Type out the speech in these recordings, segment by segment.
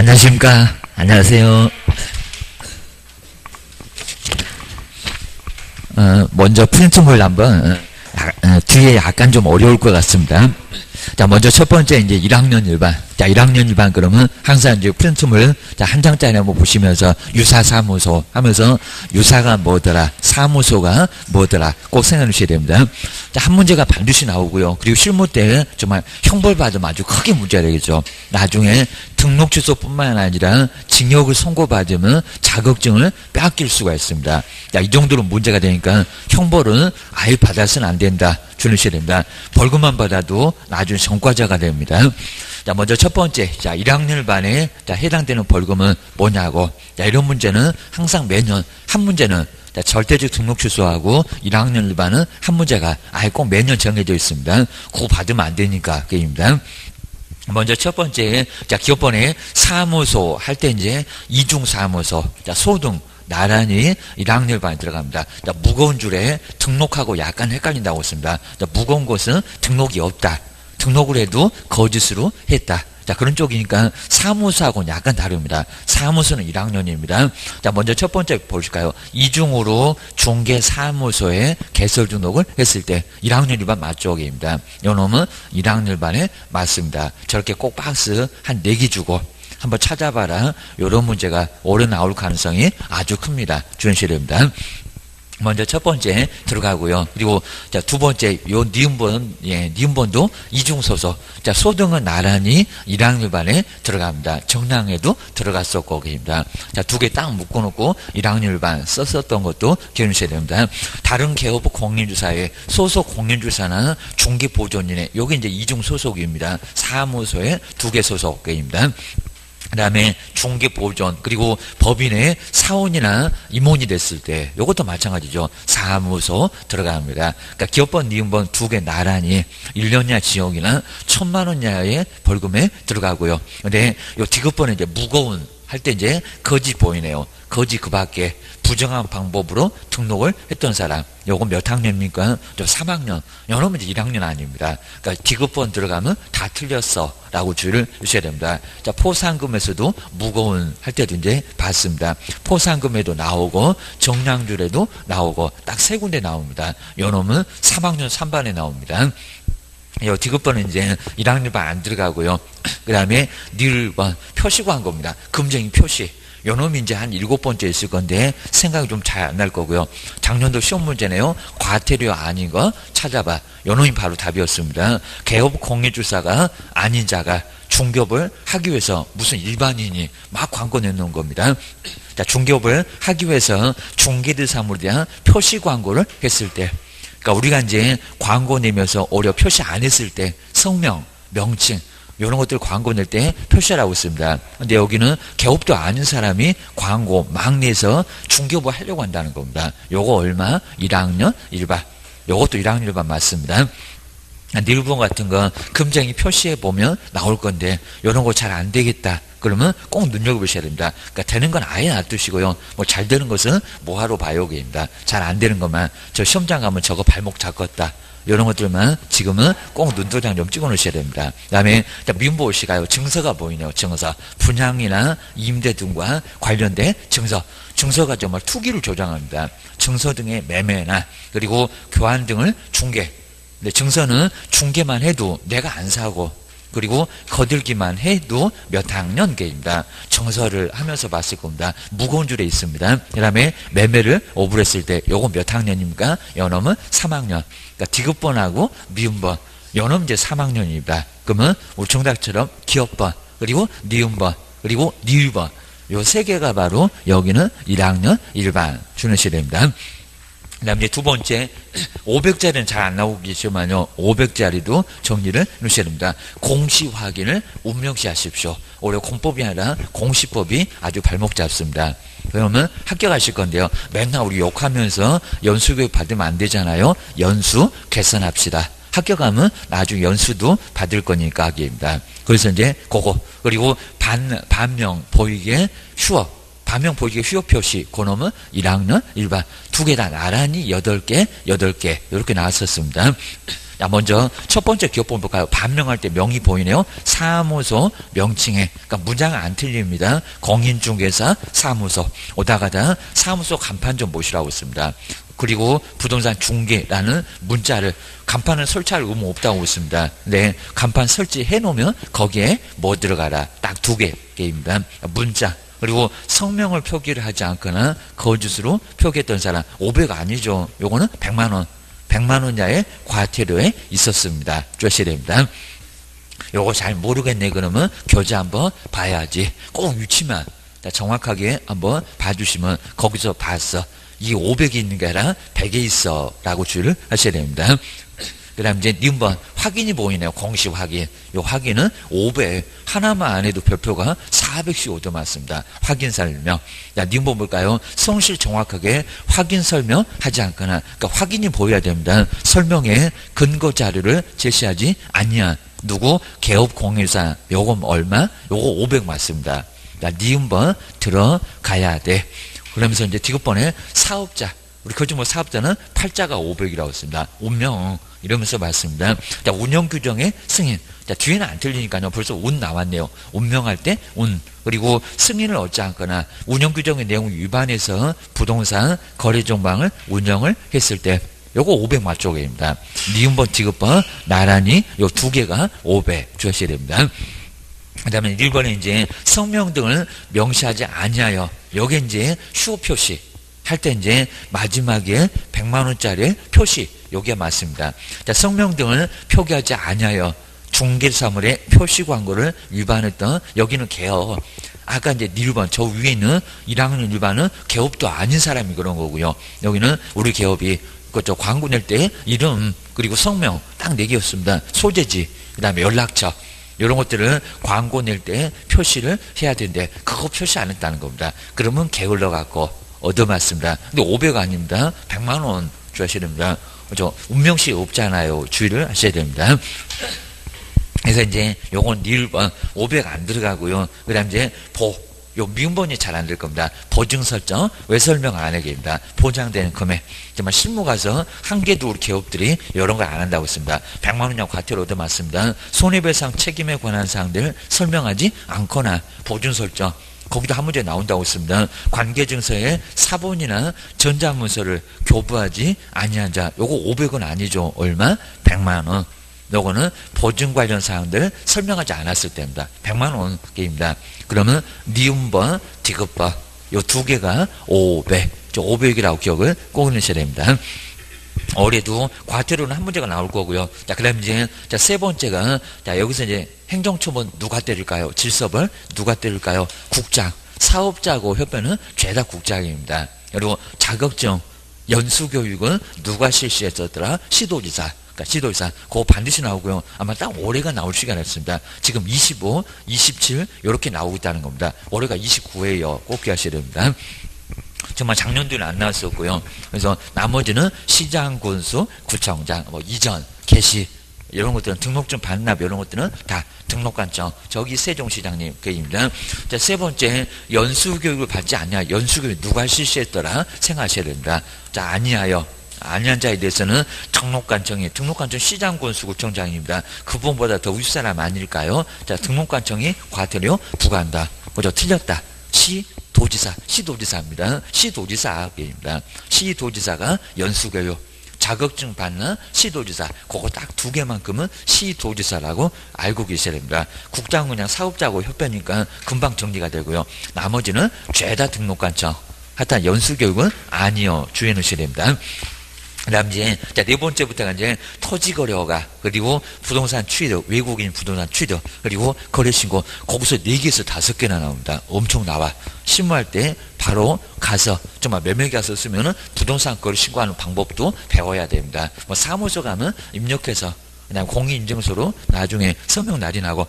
안녕하십니까. 안녕하세요. 먼저 프린트물 한번, 뒤에 약간 좀 어려울 것 같습니다. 자, 먼저 첫 번째, 이제 1학년 일반. 자, 1학년 일반 그러면 항상 이제 프린트물, 자, 한 장짜리 한번 보시면서 유사사무소 하면서 유사가 뭐더라, 사무소가 뭐더라, 꼭 생각해 주셔야 됩니다. 자, 한 문제가 반드시 나오고요. 그리고 실무 때 정말 형벌 받으면 아주 크게 문제가 되겠죠. 나중에 등록 취소뿐만 아니라 징역을 선고받으면 자격증을 빼앗길 수가 있습니다. 자, 이 정도로 문제가 되니까 형벌은 아예 받아서는 안 된다. 주셔야 됩니다. 벌금만 받아도 나중에 전과자가 됩니다. 자, 먼저 첫 번째, 자, 1학년 반에 자, 해당되는 벌금은 뭐냐고. 자, 이런 문제는 항상 매년 한 문제는 자, 절대적 등록 취소하고 1학년 반은 한 문제가 아예 꼭 매년 정해져 있습니다. 그거 받으면 안 되니까 게임입니다. 먼저 첫 번째, 자, 기업번에 사무소 할 때 이제 이중사무소, 자, 소등 나란히 1학년 반에 들어갑니다. 자, 무거운 줄에 등록하고 약간 헷갈린다고 했습니다. 자, 무거운 것은 등록이 없다. 등록을 해도 거짓으로 했다. 자, 그런 쪽이니까 사무소하고는 약간 다릅니다. 사무소는 1학년입니다. 자, 먼저 첫 번째 보실까요? 이중으로 중개사무소에 개설 등록을 했을 때 1학년 일반 맞쪽입니다. 요놈은 1학년 반에 맞습니다. 저렇게 꼭 박스 한 4개 주고 한번 찾아봐라. 이런 문제가 올해 나올 가능성이 아주 큽니다. 주의하셔야 됩니다. 먼저 첫 번째 들어가고요. 그리고 자, 두 번째 요 니은번, 예, 니은번도 이중소소. 자, 소등은 나란히 1학년 반에 들어갑니다. 정량에도 들어갔었고 계십니다. 자, 두 개 딱 묶어놓고 1학년 반 썼었던 것도 기억하셔야 됩니다. 다른 개업 공인주사에 소속 공인주사나 중개보존인에 요게 이제 이중소속입니다. 사무소에 2개 소속입니다. 그 다음에 중개보존, 그리고 법인의 사원이나 임원이 됐을 때 요것도 마찬가지죠. 사무소 들어갑니다. 그러니까 기업번, 니은번 2개 나란히 1년이나 지역이나 1,000만 원 이하의 벌금에 들어가고요. 근데 요 디귿번은 이제 무거운 할 때 이제 거짓 보이네요. 거짓 그 밖에 부정한 방법으로 등록을 했던 사람. 요거 몇 학년입니까? 저 3학년. 요놈은 이제 1학년 아닙니다. 그러니까 디귿번 들어가면 다 틀렸어. 라고 주의를 주셔야 됩니다. 자, 포상금에서도 무거운 할 때도 이제 봤습니다. 포상금에도 나오고, 정량줄에도 나오고, 딱 3군데 나옵니다. 요놈은 3학년 3반에 나옵니다. 요 디귿번은 이제 1학년 반 안 들어가고요. 그 다음에 니을번 표시 광고입니다. 금쟁이 표시. 요 놈이 이제 한 7번째 있을 건데 생각이 좀 잘 안 날 거고요. 작년도 시험 문제네요. 과태료 아닌 거 찾아봐. 요 놈이 바로 답이었습니다. 개업 공인주사가 아닌 자가 중개업을 하기 위해서 무슨 일반인이 막 광고 내놓은 겁니다. 자, 중개업을 하기 위해서 중개대사물에 대한 표시 광고를 했을 때, 그러니까 우리가 이제 광고 내면서 오히려 표시 안 했을 때 성명, 명칭 이런 것들 광고 낼 때 표시하라고 했습니다. 근데 여기는 개업도 아닌 사람이 광고 막 내서 중개업을 하려고 한다는 겁니다. 요거 얼마? 1학년 1반. 요것도 1학년 1반 맞습니다. 니을번 같은 건 금쟁이 표시해 보면 나올 건데 이런 거 잘 안 되겠다. 그러면 꼭 눈여겨보셔야 됩니다. 그러니까 되는 건 아예 놔두시고요. 뭐 잘 되는 것은 뭐하러 봐요입니다. 잘 안 되는 것만 저 시험장 가면 저거 발목 잡겠다. 이런 것들만 지금은 꼭 눈도장 좀 찍어 놓으셔야 됩니다. 그 다음에 민보시가요. 증서가 보이네요. 증서. 분양이나 임대 등과 관련된 증서. 증서가 정말 투기를 조장합니다. 증서 등의 매매나 그리고 교환 등을 중개. 근데 증서는 중개만 해도 내가 안 사고 그리고 거들기만 해도 몇 학년계입니다. 증서를 하면서 봤을 겁니다. 무거운 줄에 있습니다. 그 다음에 매매를 오브했을 때 요거 몇 학년입니까? 요놈은 3학년. 그러니까 디귿번하고 미음번. 요놈은 이제 3학년입니다. 그러면 우리 정답처럼 기업번 그리고 니음번 그리고 니을번 요 3개가 바로 여기는 1학년 1반 주셔야 됩니다. 그 다음에 두 번째 500짜리는 잘 안 나오겠지만요. 500짜리도 정리를 해주셔야 됩니다. 공시 확인을 운명시 하십시오. 올해 공법이 아니라 공시법이 아주 발목 잡습니다. 그러면 합격하실 건데요. 맨날 우리 욕하면서 연수교육 받으면 안 되잖아요. 연수 개선합시다. 합격하면 나중에 연수도 받을 거니까 하기입니다. 그래서 이제 그거 그리고 반명 보이게 휴업 반명 보이게 휴업 표시 그놈은 1학년 1반 2개 다 나란히 8개 이렇게 나왔었습니다. 자, 먼저 첫 번째 기업번 볼까요? 반명할 때 명이 보이네요. 사무소 명칭에, 그러니까 문장 안 틀립니다. 공인중개사 사무소 오다가다 사무소 간판 좀 보시라고 했습니다. 그리고 부동산 중개라는 문자를 간판을 설치할 의무 없다고 했습니다. 네, 간판 설치해 놓으면 거기에 뭐 들어가라 딱 두 개입니다. 문자. 그리고 성명을 표기를 하지 않거나 거짓으로 표기했던 사람 500 아니죠. 요거는 100만 원. 100만 원 이하의 과태료에 있었습니다. 주셔야 됩니다. 요거 잘 모르겠네 그러면 교재 한번 봐야지. 꼭 위치만 정확하게 한번 봐주시면 거기서 봤어. 이 500이 있는 게 아니라 100에 있어 라고 주의를 하셔야 됩니다. 그 다음 이제 니은번 확인이 보이네요. 공식 확인. 요 확인은 500 하나만 안 해도 별표가 400씩 얻어맞습니다. 확인 설명. 자, 니은번 볼까요? 성실 정확하게 확인 설명 하지 않거나, 그러니까 확인이 보여야 됩니다. 설명에 근거 자료를 제시하지 않냐. 누구? 개업 공인사. 요거 얼마? 요거 500 맞습니다. 자, 니은번 들어가야 돼. 그러면서 이제 디귿번에 사업자. 우리 거주모 사업자는 팔자가 500이라고 했습니다. 운명 이러면서 맞습니다. 자, 운영규정의 승인. 자, 뒤에는 안 틀리니까요. 벌써 운 나왔네요. 운명할 때 운. 그리고 승인을 얻지 않거나 운영규정의 내용 위반해서 부동산 거래정방을 운영을 했을 때 요거 500 맞쪽입니다. 니은번 디귿번 나란히 요 두 개가 500 주셔야 됩니다. 그 다음에 1번에 이제 성명 등을 명시하지 아니하여 여기 이제 휴 표시 할 때 이제 마지막에 100만 원짜리 표시 요게 맞습니다. 자, 성명 등을 표기하지 아니하여 중개사물의 표시 광고를 위반했던 여기는 개업. 아까 이제 1번 저 위에 있는 1학년 1반은 개업도 아닌 사람이 그런 거고요. 여기는 우리 개업이 그저 광고 낼 때 이름 그리고 성명 딱 4개였습니다. 소재지 그 다음에 연락처 이런 것들을 광고 낼 때 표시를 해야 되는데 그거 표시 안 했다는 겁니다. 그러면 게을러 갖고 얻어맞습니다. 근데 500 아닙니다. 100만 원 주셔야 됩니다. 그죠? 운명시 없잖아요. 주의를 하셔야 됩니다. 그래서 이제 요건 1번 500 안 들어가고요. 그 다음 이제 요 미음번이 잘 안 될 겁니다. 보증 설정 왜 설명 안 하게 됩니다. 보장되는 금액. 정말 실무 가서 한 개도 우리 기업들이 이런 걸 안 한다고 했습니다. 100만 원 이하 과태료 얻어맞습니다. 손해배상 책임에 관한 사항들을 설명하지 않거나 보증 설정. 거기도 한 문제 나온다고 했습니다. 관계증서에 사본이나 전자문서를 교부하지 아니한 자. 요거 500원 아니죠. 얼마? 100만 원. 요거는 보증 관련 사항들 설명하지 않았을 때입니다. 100만 원입니다. 그러면 니은번, 디귿번 요 두 개가 500. 500이라고 기억을 꼭 넣으셔야 됩니다. 올해도 과태료는 한 문제가 나올 거고요. 자, 그 다음에 이제, 자, 세 번째가, 자, 여기서 이제 행정처분 누가 때릴까요? 질서벌 누가 때릴까요? 국장. 사업자하고 협회는 죄다 국장입니다. 그리고 자격증, 연수교육은 누가 실시했었더라? 시도지사. 그러니까 시도지사. 그거 반드시 나오고요. 아마 딱 올해가 나올 시간이었습니다. 지금 25, 27, 이렇게 나오고 있다는 겁니다. 올해가 29회예요. 꼭 기하셔야 됩니다. 정말 작년도에는 안 나왔었고요. 그래서 나머지는 시장, 군수, 구청장, 뭐 이전, 개시 이런 것들은 등록증 반납 이런 것들은 다 등록관청 저기 세종시장님 그입니다. 자, 세 번째 연수교육을 받지 않냐. 연수교육 누가 실시했더라 생각하셔야 됩니다. 자, 아니하여 아니한 자에 대해서는 등록관청이 등록관청 시장, 군수, 구청장입니다. 그분보다 더 윗사람 아닐까요? 자, 등록관청이 과태료 부과한다. 그죠? 틀렸다. 시도지사, 시도지사입니다. 시도지사입니다. 시도지사가 연수교육, 자격증 받는 시도지사, 그거 딱 두 개만큼은 시도지사라고 알고 계셔야 됩니다. 국장은 그냥 사업자하고 협회니까 금방 정리가 되고요. 나머지는 죄다 등록관청. 하여튼 연수교육은 아니요. 주의해 놓으셔야 됩니다. 그 다음 이제, 자, 네 번째부터가 이제 토지거래허가, 그리고 부동산 취득, 외국인 부동산 취득, 그리고 거래신고, 거기서 4개에서 5개나 나옵니다. 엄청 나와. 신고할 때 바로 가서, 정말 매매계약서 쓰면은 부동산 거래 신고하는 방법도 배워야 됩니다. 뭐 사무소 가면 입력해서, 그냥 공인인증서로 나중에 서명 날인하고,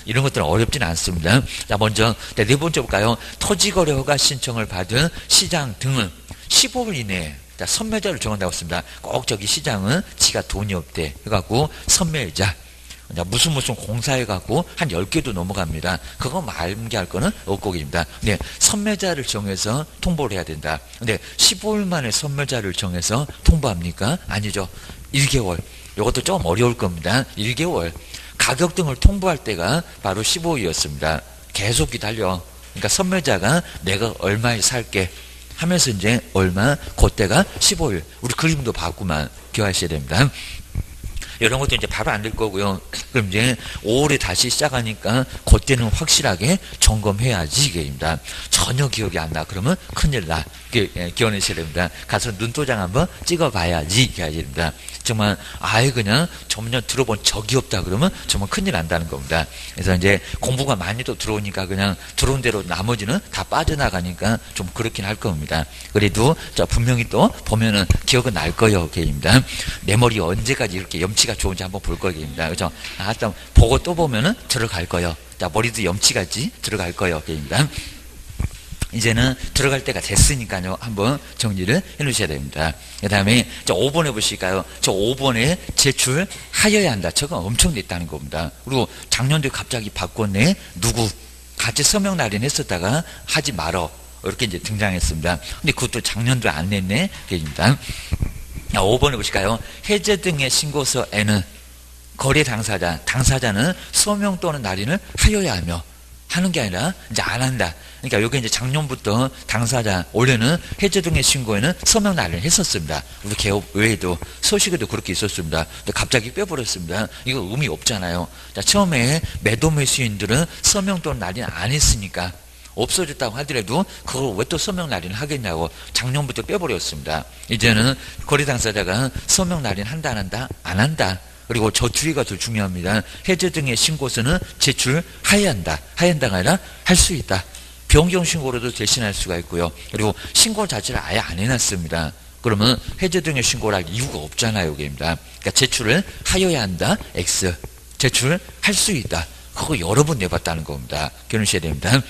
이런 것들은 어렵지는 않습니다. 자, 먼저, 네 번째 볼까요? 토지거래허가 신청을 받은 시장 등은 15일 이내에 자, 선매자를 정한다고 했습니다. 꼭 저기 시장은 지가 돈이 없대. 해갖고, 선매자. 무슨 공사해갖고, 한 10개도 넘어갑니다. 그거 말기할 거는 없고입니다. 네, 선매자를 정해서 통보를 해야 된다. 근데 15일 만에 선매자를 정해서 통보합니까? 아니죠. 1개월. 이것도 좀 어려울 겁니다. 1개월. 가격 등을 통보할 때가 바로 15일이었습니다. 계속 기다려. 그러니까 선매자가 내가 얼마에 살게 하면서 이제 얼마, 그때가 15일. 우리 그림도 봤구만. 기억하셔야 됩니다. 이런 것도 이제 바로 안 될 거고요. 그럼 이제 5월에 다시 시작하니까 그때는 확실하게 점검해야지 이게입니다. 전혀 기억이 안 나. 그러면 큰일 나. 기억내셔야 됩니다. 가서 눈도장 한번 찍어봐야지 이게 됩니다. 정말 아예 그냥 전혀 들어본 적이 없다 그러면 정말 큰일 난다는 겁니다. 그래서 이제 공부가 많이 또 들어오니까 그냥 들어온 대로 나머지는 다 빠져나가니까 좀 그렇긴 할 겁니다. 그래도 자 분명히 또 보면은 기억은 날 거예요. 게입니다. 내 머리 언제까지 이렇게 염치가 좋은지 한번 볼 거입니다. 그렇죠? 또 보고 또 보면은 들어갈 거예요. 자 머리도 염치같이 들어갈 거예요. 게입니다. 이제는 들어갈 때가 됐으니까요. 한번 정리를 해 놓으셔야 됩니다. 그 다음에 저 5번 해보실까요? 저 5번에 제출하여야 한다. 저거 엄청 냈다는 겁니다. 그리고 작년도에 갑자기 바꿨네. 누구 같이 서명 날인했었다가 하지 말어. 이렇게 이제 등장했습니다. 근데 그것도 작년도에 안 냈네. 그입니다. 5번 해보실까요? 해제 등의 신고서에는 거래 당사자는 서명 또는 날인을 하여야 하며 하는 게 아니라 이제 안 한다. 그러니까 여기 이제 작년부터 당사자 원래는 해제 등의 신고에는 서명 날인을 했었습니다. 우리 개업 외에도 소식에도 그렇게 있었습니다. 근데 갑자기 빼버렸습니다. 이거 의미 없잖아요. 자 처음에 매도 매수인들은 서명 또는 날인 안 했으니까 없어졌다고 하더라도 그걸 왜 또 서명 날인을 하겠냐고 작년부터 빼버렸습니다. 이제는 거래 당사자가 서명 날인 한다 안 한다? 안 한다. 그리고 저 뒤가 더 중요합니다. 해제 등의 신고서는 제출해야 한다. 해야 한다가 아니라 할 수 있다. 변경 신고로도 대신할 수가 있고요. 그리고 신고 자체를 아예 안 해놨습니다. 그러면 해제 등의 신고를 할 이유가 없잖아요. 여기입니다. 그러니까 제출을 하여야 한다. X. 제출할 수 있다. 그거 여러 번 내봤다는 겁니다. 기억하셔야 됩니다.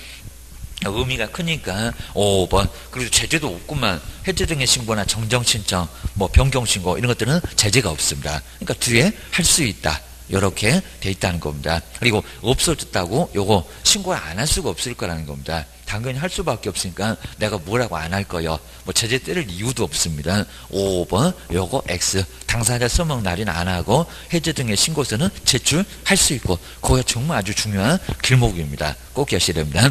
의미가 크니까 5번. 그리고 제재도 없구만. 해제 등의 신고나 정정신청, 뭐 변경신고 이런 것들은 제재가 없습니다. 그러니까 뒤에 할 수 있다. 이렇게 돼 있다는 겁니다. 그리고 없어졌다고 요거 신고를 안 할 수가 없을 거라는 겁니다. 당연히 할 수밖에 없으니까 내가 뭐라고 안 할 거요. 뭐 제재 때릴 이유도 없습니다. 5번 요거 X. 당사자 서명 날인 안 하고 해제 등의 신고서는 제출할 수 있고 그거 정말 아주 중요한 길목입니다. 꼭 기억하셔야 됩니다.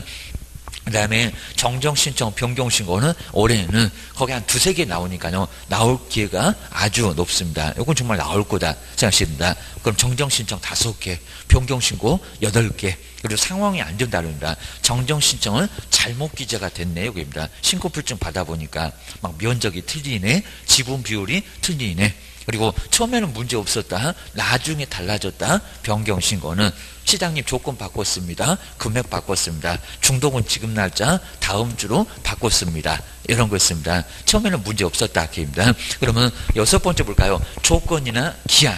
그 다음에 정정신청, 변경신고는 올해는 거기 한 두세 개 나오니까요. 나올 기회가 아주 높습니다. 이건 정말 나올 거다 생각하십니다. 그럼 정정신청 5개, 변경신고 8개, 그리고 상황이 안 된다릅니다. 정정신청은 잘못 기재가 됐네. 여기입니다. 신고불증 받아보니까 막 면적이 틀리네, 지분 비율이 틀리네. 그리고 처음에는 문제 없었다. 나중에 달라졌다. 변경신고는 시장님 조건 바꿨습니다. 금액 바꿨습니다. 중도금 지급 날짜 다음 주로 바꿨습니다. 이런 거 있습니다. 처음에는 문제 없었다. 입니다. 그러면 6번째 볼까요? 조건이나 기한.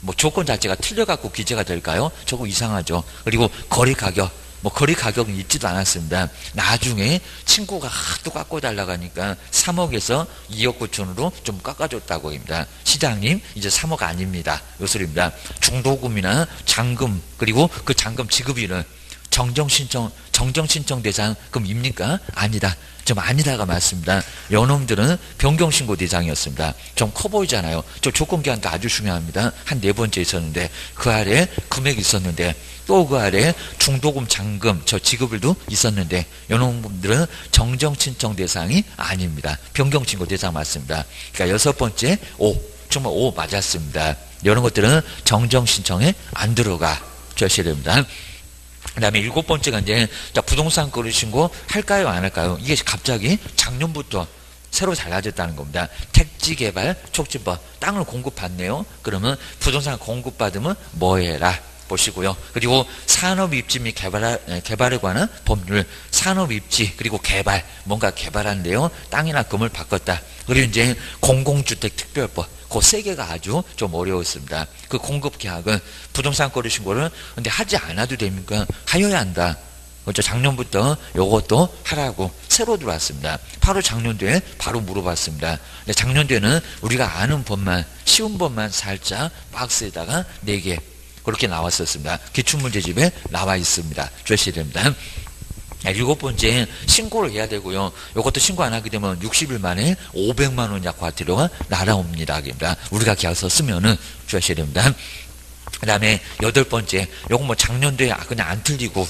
뭐 조건 자체가 틀려갖고 기재가 될까요? 조금 이상하죠. 그리고 거래 가격. 뭐 거래 가격은 있지도 않았습니다. 나중에 친구가 하도 깎아달라고 하니까 3억에서 2억 9천으로 좀 깎아줬다고 합니다. 시장님 이제 3억 아닙니다. 요 소리입니다. 중도금이나 잔금 그리고 그 잔금 지급일은 정정신청 대상금입니까? 아니다. 좀 아니다가 맞습니다. 요놈들은 변경신고 대상이었습니다. 좀 커 보이잖아요. 저 조건기한도 아주 중요합니다. 한 4번째 있었는데 그 아래 금액이 있었는데 또 그 아래 중도금 잔금 저 지급일도 있었는데 요놈들은 정정신청 대상이 아닙니다. 변경신고 대상 맞습니다. 그러니까 6번째 5 정말 5 맞았습니다. 이런 것들은 정정신청에 안 들어가 주셔야 됩니다. 그 다음에 7번째가 이제 부동산 거래 신고 할까요 안 할까요? 이게 갑자기 작년부터 새로 달라졌다는 겁니다. 택지개발 촉진법 땅을 공급받네요. 그러면 부동산 공급받으면 뭐 해라 보시고요. 그리고 산업입지 및 개발에 관한 법률, 산업입지 그리고 개발 뭔가 개발하는데요. 땅이나 금을 바꿨다. 그리고 이제 공공주택 특별법 그 3개가 아주 좀 어려웠습니다. 그 공급계약은 부동산 거래 신고를 근데 하지 않아도 됩니까? 하여야 한다. 그렇죠. 작년부터 요것도 하라고 새로 들어왔습니다. 바로 작년도에 바로 물어봤습니다. 근데 작년도에는 우리가 아는 법만 쉬운 법만 살짝 박스에다가 4개 그렇게 나왔었습니다. 기출문제집에 나와 있습니다. 주셔야 됩니다. 일곱 번째, 신고를 해야 되고요. 이것도 신고 안 하게 되면 60일 만에 500만 원 이하 과태료가 날아옵니다. 우리가 계약서 쓰면은 주의하셔야 됩니다. 그 다음에 여덟 번째, 요거 뭐 작년도에 그냥 안 틀리고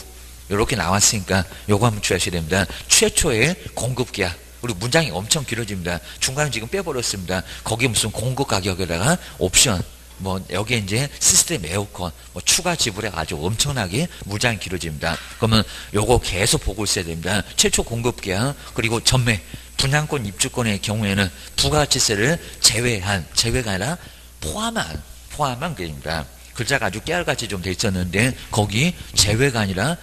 요렇게 나왔으니까 요거 한번 주의하셔야 됩니다. 최초의 공급 계약. 우리 문장이 엄청 길어집니다. 중간에 지금 빼버렸습니다. 거기 무슨 공급 가격에다가 옵션, 뭐 여기에 이제 시스템 에어컨 뭐 추가 지불에 아주 엄청나게 문장이 길어집니다. 그러면 요거 계속 보고 있어야 됩니다. 최초 공급 계약, 그리고 전매, 분양권 입주권의 경우에는 부가가치세를 제외가 아니라 포함한 게입니다. 글자가 아주 깨알같이 좀 돼 있었는데 거기 제외가 아니라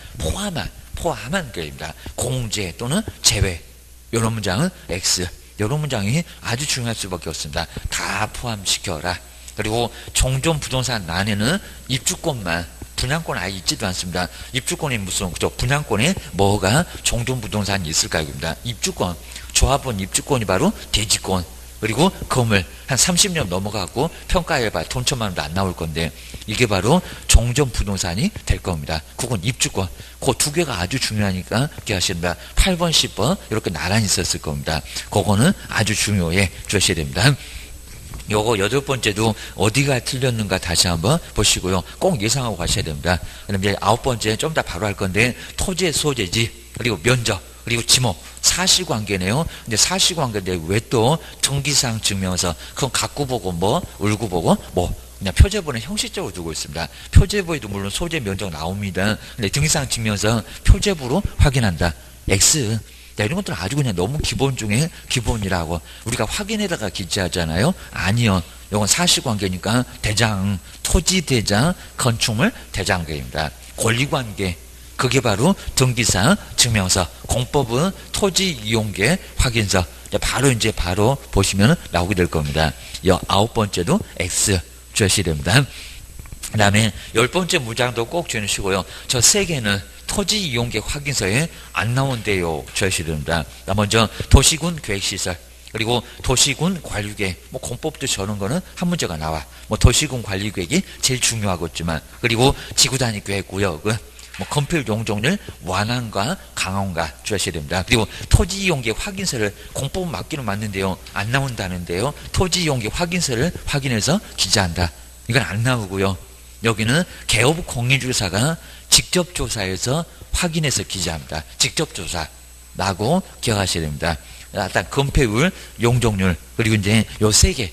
포함한 게입니다. 공제 또는 제외, 이런 문장은 X. 이런 문장이 아주 중요할 수밖에 없습니다. 다 포함시켜라. 그리고 종전 부동산 안에는 입주권만, 분양권 아예 있지도 않습니다. 입주권이 무슨, 그죠? 분양권에 뭐가 종전 부동산이 있을까요? 입니다. 입주권, 조합원 입주권이 바로 대지권. 그리고 건물 한 30년 넘어가고 평가해봐 돈 1,000만 원도 안 나올 건데 이게 바로 종전 부동산이 될 겁니다. 그건 입주권. 그 두 개가 아주 중요하니까 기억하십니다. 8번, 10번 이렇게 나란히 있었을 겁니다. 그거는 아주 중요해 주셔야 됩니다. 요거 여덟 번째도 어디가 틀렸는가 다시 한번 보시고요. 꼭 예상하고 가셔야 됩니다. 그럼 이제 아홉 번째 좀 더 바로 할 건데 토지의 소재지, 그리고 면적, 그리고 지목, 사실관계네요. 근데 사실관계인데 왜 또 등기사항 증명서, 그건 갖고 보고 뭐, 울고 보고 뭐, 그냥 표제부는 형식적으로 두고 있습니다. 표제부에도 물론 소재 면적 나옵니다. 근데 등기사항 증명서 표제부로 확인한다. X. 자, 이런 것들은 아주 그냥 너무 기본 중에 기본이라고. 우리가 확인에다가 기재하잖아요. 아니요. 이건 사실관계니까 대장, 토지대장, 건축물 대장계입니다. 권리관계. 그게 바로 등기사항 증명서. 공법은 토지이용계 확인서. 바로 바로 보시면 나오게 될 겁니다. 아홉 번째도 X 주셔야 됩니다. 그 다음에 열 번째 문장도 꼭 주시고요. 저 세 개는 토지이용계 확인서에 안 나온대요. 주셔야 됩니다. 먼저 도시군 계획시설, 그리고 도시군 관리계획, 뭐 공법도 저런 거는 한 문제가 나와. 뭐 도시군 관리계획이 제일 중요하겠지만, 그리고 지구단위 계획구역은 뭐 건필 용적률 완화과 강화가 주셔야 됩니다. 그리고 토지이용계 확인서를 공법은 맞기는 맞는데요. 안 나온다는데요. 토지이용계 확인서를 확인해서 기재한다. 이건 안 나오고요. 여기는 개업 공인주사가 직접 조사해서 확인해서 기재합니다. 직접 조사라고 기억하셔야 됩니다. 일단 건폐율, 용적률, 그리고 이제 요 세 개,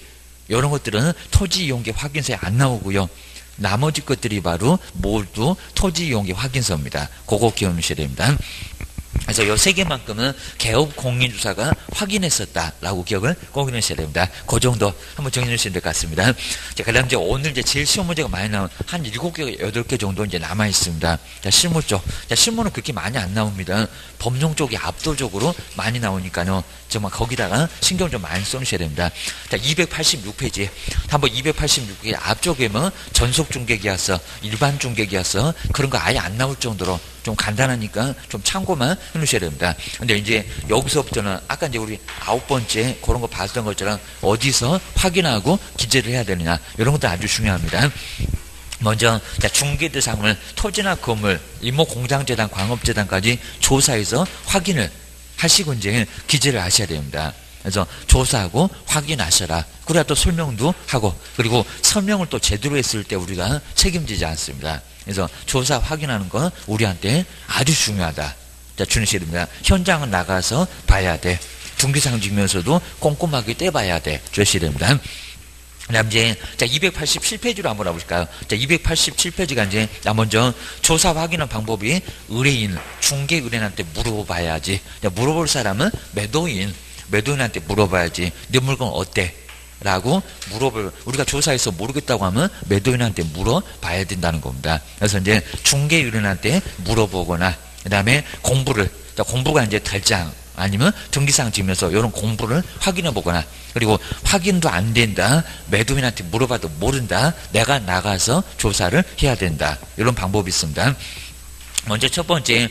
이런 것들은 토지이용계 확인서에 안 나오고요. 나머지 것들이 바로 모두 토지이용계 확인서입니다. 그거 기억하셔야 됩니다. 그래서 요 세 개만큼은 개업 공인주사가 확인했었다라고 기억을 꼭 하셔야 됩니다. 그 정도 한번 정리해 주시면 될 것 같습니다. 자, 그 다음 오늘 제일 쉬운 문제가 많이 나온 한 7개, 8개 정도 남아 있습니다. 자, 실무 쪽. 자, 실무는 그렇게 많이 안 나옵니다. 법령 쪽이 압도적으로 많이 나오니까요. 정말 거기다가 신경 좀 많이 써주셔야 됩니다. 자, 286페이지. 한번 286페이지 앞쪽에면 전속중개계약서, 일반중개계약서, 그런 거 아예 안 나올 정도로 좀 간단하니까 좀 참고만 해놓으셔야 됩니다. 근데 이제 여기서부터는 아까 이제 우리 아홉 번째 그런 거 봤던 것처럼 어디서 확인하고 기재를 해야 되느냐, 이런 것도 아주 중요합니다. 먼저 중개 대상을 토지나 건물, 임목공장재단, 광업재단까지 조사해서 확인을 하시고 이제 기재를 하셔야 됩니다. 그래서 조사하고 확인하셔라. 그래야 또 설명도 하고, 그리고 설명을 또 제대로 했을 때 우리가 책임지지 않습니다. 그래서 조사 확인하는 건 우리한테 아주 중요하다. 자, 주셔야 됩니다. 현장은 나가서 봐야 돼. 등기사항 증명서도 꼼꼼하게 떼봐야 돼. 주셔야 됩니다. 그 다음 이제, 287페이지로 한번 와볼까요? 자, 287페이지가 이제, 먼저 조사 확인한 방법이 의뢰인, 중개 의뢰인한테 물어봐야지. 물어볼 사람은 매도인한테 물어봐야지. 네 물건 어때? 라고 우리가 조사해서 모르겠다고 하면 매도인한테 물어봐야 된다는 겁니다. 그래서 이제 중개 의뢰인한테 물어보거나, 그 다음에 공부가 이제 달장, 아니면 등기사항 증명서, 이런 공부를 확인해 보거나, 그리고 확인도 안 된다, 매도인한테 물어봐도 모른다, 내가 나가서 조사를 해야 된다. 이런 방법이 있습니다. 먼저 첫 번째,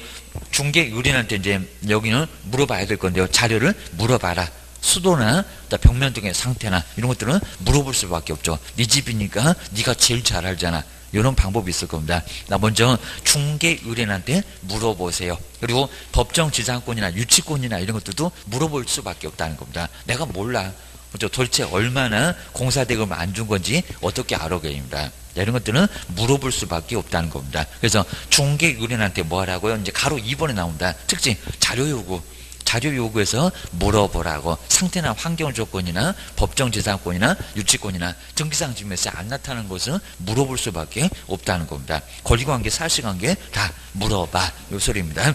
중개 의뢰인한테 이제 여기는 물어봐야 될 건데요. 자료를 물어봐라. 수도나 벽면 등의 상태나 이런 것들은 물어볼 수밖에 없죠. 네 집이니까 네가 제일 잘 알잖아. 이런 방법이 있을 겁니다. 먼저 중개 의뢰인한테 물어보세요. 그리고 법정 지상권이나 유치권이나 이런 것들도 물어볼 수밖에 없다는 겁니다. 내가 몰라. 도대체 얼마나 공사대금을 안 준 건지 어떻게 알아보겠습니다. 이런 것들은 물어볼 수밖에 없다는 겁니다. 그래서 중개 의뢰인한테 뭐 하라고요? 이제 가로 2번에 나온다. 특징 자료 요구. 자료 요구에서 물어보라고. 상태나 환경 조건이나 법정 재산권이나 유치권이나 등기상 증명서에 안 나타나는 것은 물어볼 수밖에 없다는 겁니다. 권리관계, 사실관계 다 물어봐. 요 소리입니다.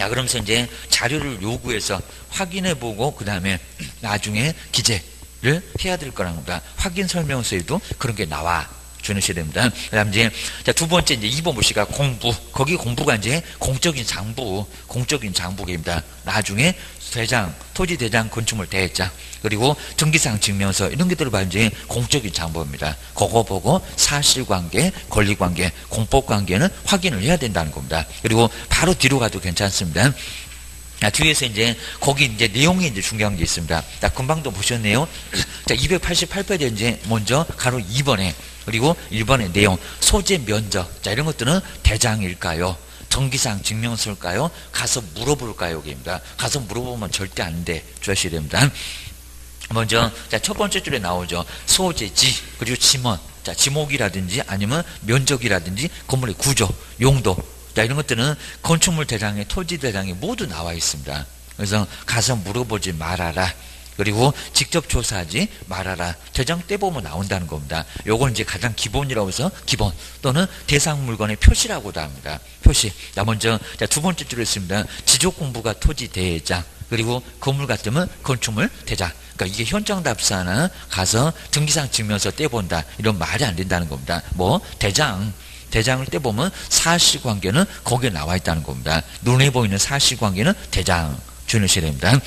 야, 그러면서 이제 자료를 요구해서 확인해보고 그 다음에 나중에 기재를 해야 될 거라는 겁니다. 확인 설명서에도 그런 게 나와 주셔야 됩니다. 그 다음 이제, 자, 두 번째 이제 2번 보시가 공부. 거기 공부가 이제 공적인 장부입니다. 나중에 대장, 토지 대장, 건축물 대장, 그리고 등기상 증명서, 이런 것들을 봐 이제 공적인 장부입니다. 그거 보고 사실관계, 권리관계, 공법관계는 확인을 해야 된다는 겁니다. 그리고 바로 뒤로 가도 괜찮습니다. 뒤에서 이제, 거기 이제 내용이 이제 중요한 게 있습니다. 자, 금방도 보셨네요. 자, 288페이지 이제 먼저 가로 2번에, 그리고 1번의 내용, 소재 면적. 자, 이런 것들은 대장일까요? 등기상 증명서일까요? 가서 물어볼까요? 여기입니다. 가서 물어보면 절대 안 돼. 주셔야 됩니다. 먼저, 자, 첫 번째 줄에 나오죠. 소재지, 그리고 지문. 자, 지목이라든지 아니면 면적이라든지 건물의 구조, 용도. 자, 이런 것들은 건축물 대장에, 토지 대장에 모두 나와 있습니다. 그래서 가서 물어보지 말아라. 그리고 직접 조사하지 말아라. 대장 떼보면 나온다는 겁니다. 요건 이제 가장 기본이라고 해서 기본 또는 대상 물건의 표시라고도 합니다. 표시. 자, 먼저, 자, 두 번째 줄에 있습니다. 지적 공부가 토지 대장, 그리고 건물 같으면 건축물 대장. 그러니까 이게 현장 답사나 가서 등기상 증명서 떼본다. 이런 말이 안 된다는 겁니다. 뭐, 대장을 떼보면 사실관계는 거기에 나와 있다는 겁니다. 눈에 보이는 사실관계는 대장 주셔야 됩니다.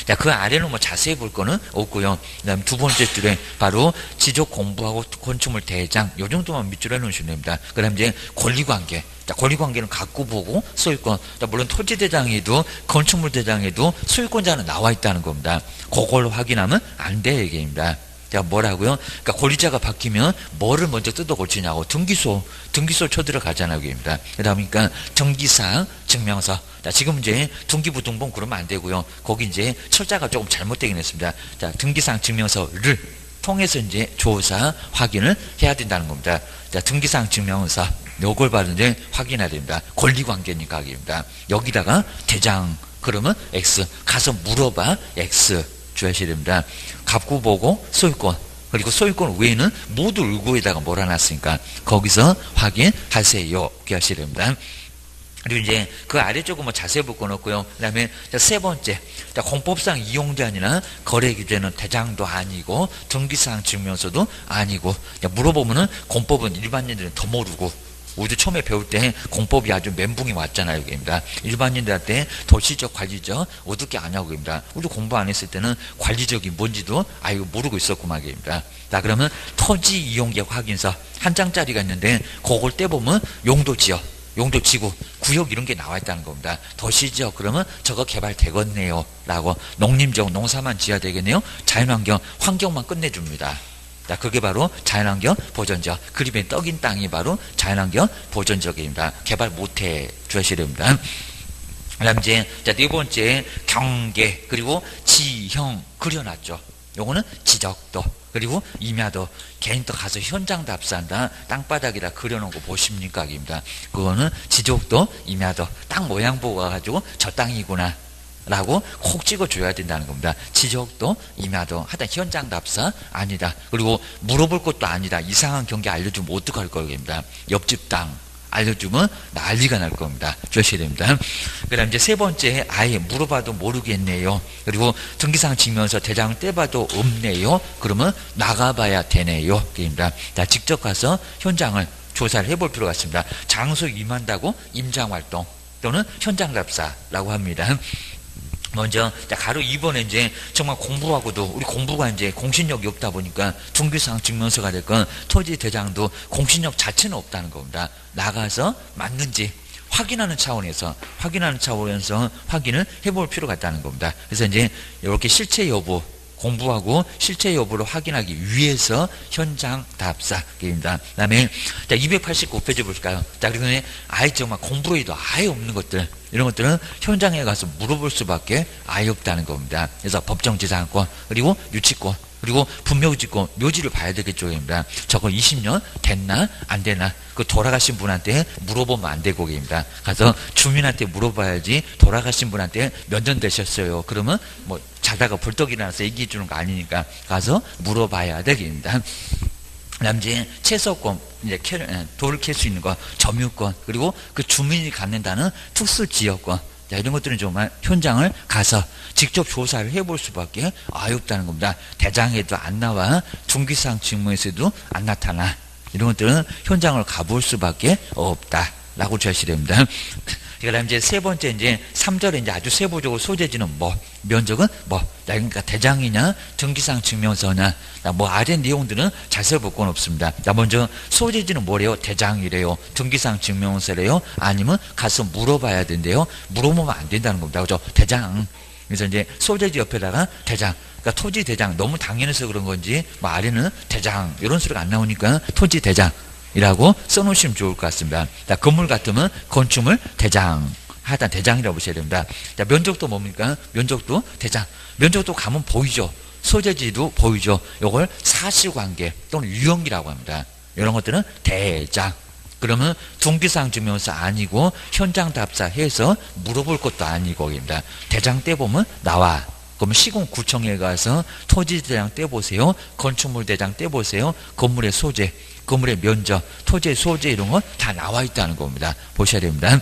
자, 그 아래는 뭐 자세히 볼 거는 없고요. 그 다음 두 번째 줄에 바로 지적 공부하고 건축물 대장, 요 정도만 밑줄에 놓으시면 됩니다. 그 다음 이제 권리관계. 자, 권리관계는 갖고 보고 소유권. 자, 물론 토지 대장에도 건축물 대장에도 소유권자는 나와 있다는 겁니다. 그걸 확인하면 안 돼, 얘기입니다. 자, 뭐라고요? 그러니까 권리자가 바뀌면 뭐를 먼저 뜯어 고치냐고. 등기소 쳐들어가잖아요, 여기입니다. 그 다음이니까 등기상 증명서. 자, 지금 이제 등기부등본 그러면 안 되고요. 거기 이제 철자가 조금 잘못되긴 했습니다. 자, 등기상 증명서를 통해서 이제 조사, 확인을 해야 된다는 겁니다. 자, 등기상 증명서. 요걸 받은 이제 확인해야 됩니다. 권리관계니까, 여기입니다. 여기다가 대장, 그러면 X. 가서 물어봐, X. 주셔야 됩니다. 갑구 보고 소유권, 그리고 소유권 외에는 모두 을구에다가 몰아놨으니까 거기서 확인하세요. 이렇게 하셔야 됩니다. 그리고 이제 그 아래쪽은 뭐 자세히 볼 건 없고요. 그 다음에 세 번째, 공법상 이용자니나 거래 규제는 대장도 아니고 등기상 증명서도 아니고. 물어보면은 공법은 일반인들은 더 모르고, 우리도 처음에 배울 때 공법이 아주 멘붕이 왔잖아요, 여기입니다. 일반인들한테 도시적, 관리적 어떻게 아냐고, 여기입니다. 우리도 공부 안 했을 때는 관리적이 뭔지도 모르고 있었구만, 여기입니다. 자, 그러면 토지 이용계획 확인서 한 장짜리가 있는데 그걸 떼보면 용도지역, 용도지구, 구역 이런 게 나와 있다는 겁니다. 도시지역 그러면 저거 개발되겠네요 라고. 농림지역, 농사만 지어야 되겠네요. 자연환경, 환경만 끝내줍니다. 자, 그게 바로 자연환경 보전지역. 그림에 떡인 땅이 바로 자연환경 보전지역입니다. 개발 못해 주셔야 됩니다. 그 다음 이제, 자, 네 번째, 경계, 그리고 지형 그려놨죠. 요거는 지적도, 그리고 임야도. 개인도 가서 현장 답사한다. 땅바닥에다 그려놓은 거 보십니까? 입니다. 그거는 지적도, 임야도. 땅 모양 보고 가가지고 저 땅이구나 라고 콕 찍어줘야 된다는 겁니다. 지적도, 임야도. 하여튼 현장 답사 아니다. 그리고 물어볼 것도 아니다. 이상한 경계 알려주면 어떡할 거입니다. 옆집 땅 알려주면 난리가 날 겁니다. 주셔야 됩니다. 그 다음 이제 세 번째, 아예 물어봐도 모르겠네요. 그리고 등기상 증명서 대장을 떼봐도 없네요. 그러면 나가봐야 되네요. 입니다. 자, 직접 가서 현장을 조사를 해볼 필요가 있습니다. 장소 임한다고 임장활동 또는 현장 답사라고 합니다. 먼저, 자, 가로 2번에 이제 정말 공부하고도, 우리 공부가 이제 공신력이 없다 보니까 등기상 증명서가 됐건 토지 대장도 공신력 자체는 없다는 겁니다. 나가서 맞는지 확인하는 차원에서 확인을 해볼 필요가 있다는 겁니다. 그래서 이제 이렇게 실체 여부, 공부하고 실체 여부를 확인하기 위해서 현장 답사입니다. 그 다음에 289페이지 볼까요? 자, 그러면 아예 정말 공부로도 아예 없는 것들, 이런 것들은 현장에 가서 물어볼 수밖에 아예 없다는 겁니다. 그래서 법정지상권, 그리고 유치권, 그리고 분묘지권, 묘지를 봐야 되겠죠.입니다. 저거 20년 됐나 안 되나, 그 돌아가신 분한테 물어보면 안 되고입니다. 가서 주민한테 물어봐야지, 돌아가신 분한테 몇 년 되셨어요, 그러면 뭐 자다가 벌떡 일어나서 얘기해 주는 거 아니니까 가서 물어봐야 되겠습니다. 그다음 이제 채소권, 이제 돌을 캘 수 있는 거, 점유권, 그리고 그 주민이 갖는다는 특수지역권, 자, 이런 것들은 정말 현장을 가서 직접 조사를 해볼 수밖에 아예 없다는 겁니다. 대장에도 안 나와, 중기상 직무에서도 안 나타나. 이런 것들은 현장을 가볼 수밖에 없다라고 제시됩니다 됩니다. 그다음 이제 세 번째, 이제 3절에 이제 아주 세부적으로 소재지는 뭐, 면적은 뭐, 그러니까 대장이냐, 등기상 증명서냐, 뭐 아래 내용들은 잘 써볼 건 없습니다. 자, 먼저 소재지는 뭐래요? 대장이래요. 등기상 증명서래요. 아니면 가서 물어봐야 된대요. 물어보면 안 된다는 겁니다. 그죠? 대장. 그래서 이제 소재지 옆에다가 대장. 그러니까 토지 대장, 너무 당연해서 그런 건지 뭐 아래는 대장 이런 소리가 안 나오니까 토지 대장 이라고 써놓으시면 좋을 것 같습니다. 자, 건물 같으면 건축물 대장, 하여튼 대장이라고 보셔야 됩니다. 자, 면적도 뭡니까? 면적도 대장. 면적도 가면 보이죠. 소재지도 보이죠. 이걸 사실관계 또는 유형이라고 합니다. 이런 것들은 대장. 그러면 등기상 증명서 아니고 현장 답사해서 물어볼 것도 아니고입니다. 대장 떼보면 나와. 그러면 시군구청에 가서 토지 대장 떼보세요. 건축물 대장 떼보세요. 건물의 소재, 건물의 면적, 토지의 소재 이런 거 다 나와 있다는 겁니다. 보셔야 됩니다.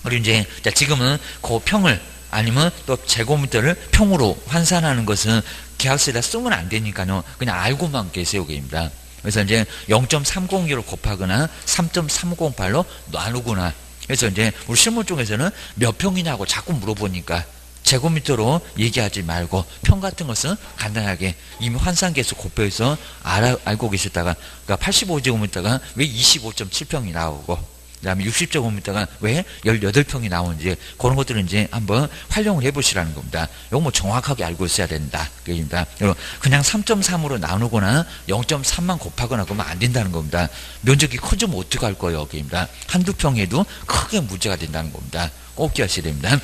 그리고 이제 지금은 그 평을 아니면 또 제곱미터를 평으로 환산하는 것은 계약서에다 쓰면 안 되니까요. 그냥 알고만 계세요. 입니다. 그래서 이제 0.302로 곱하거나 3.308로 나누거나. 그래서 이제 우리 실무 쪽에서는 몇 평이냐고 자꾸 물어보니까 제곱미터로 얘기하지 말고 평 같은 것은 간단하게 이미 환산계수 곱해서 알고 계셨다가, 그러니까 85제곱미터가 왜 25.7평이 나오고, 그 다음에 60제곱미터가 왜 18평이 나오는지, 그런 것들은 이제 한번 활용을 해보시라는 겁니다. 이거 뭐 정확하게 알고 있어야 된다. 그러니까 그냥 3.3으로 나누거나 0.3만 곱하거나 그러면 안 된다는 겁니다. 면적이 커지면 어떡할 거예요. 그러니까 한두 평에도 크게 문제가 된다는 겁니다. 꼭 기억하셔야 됩니다.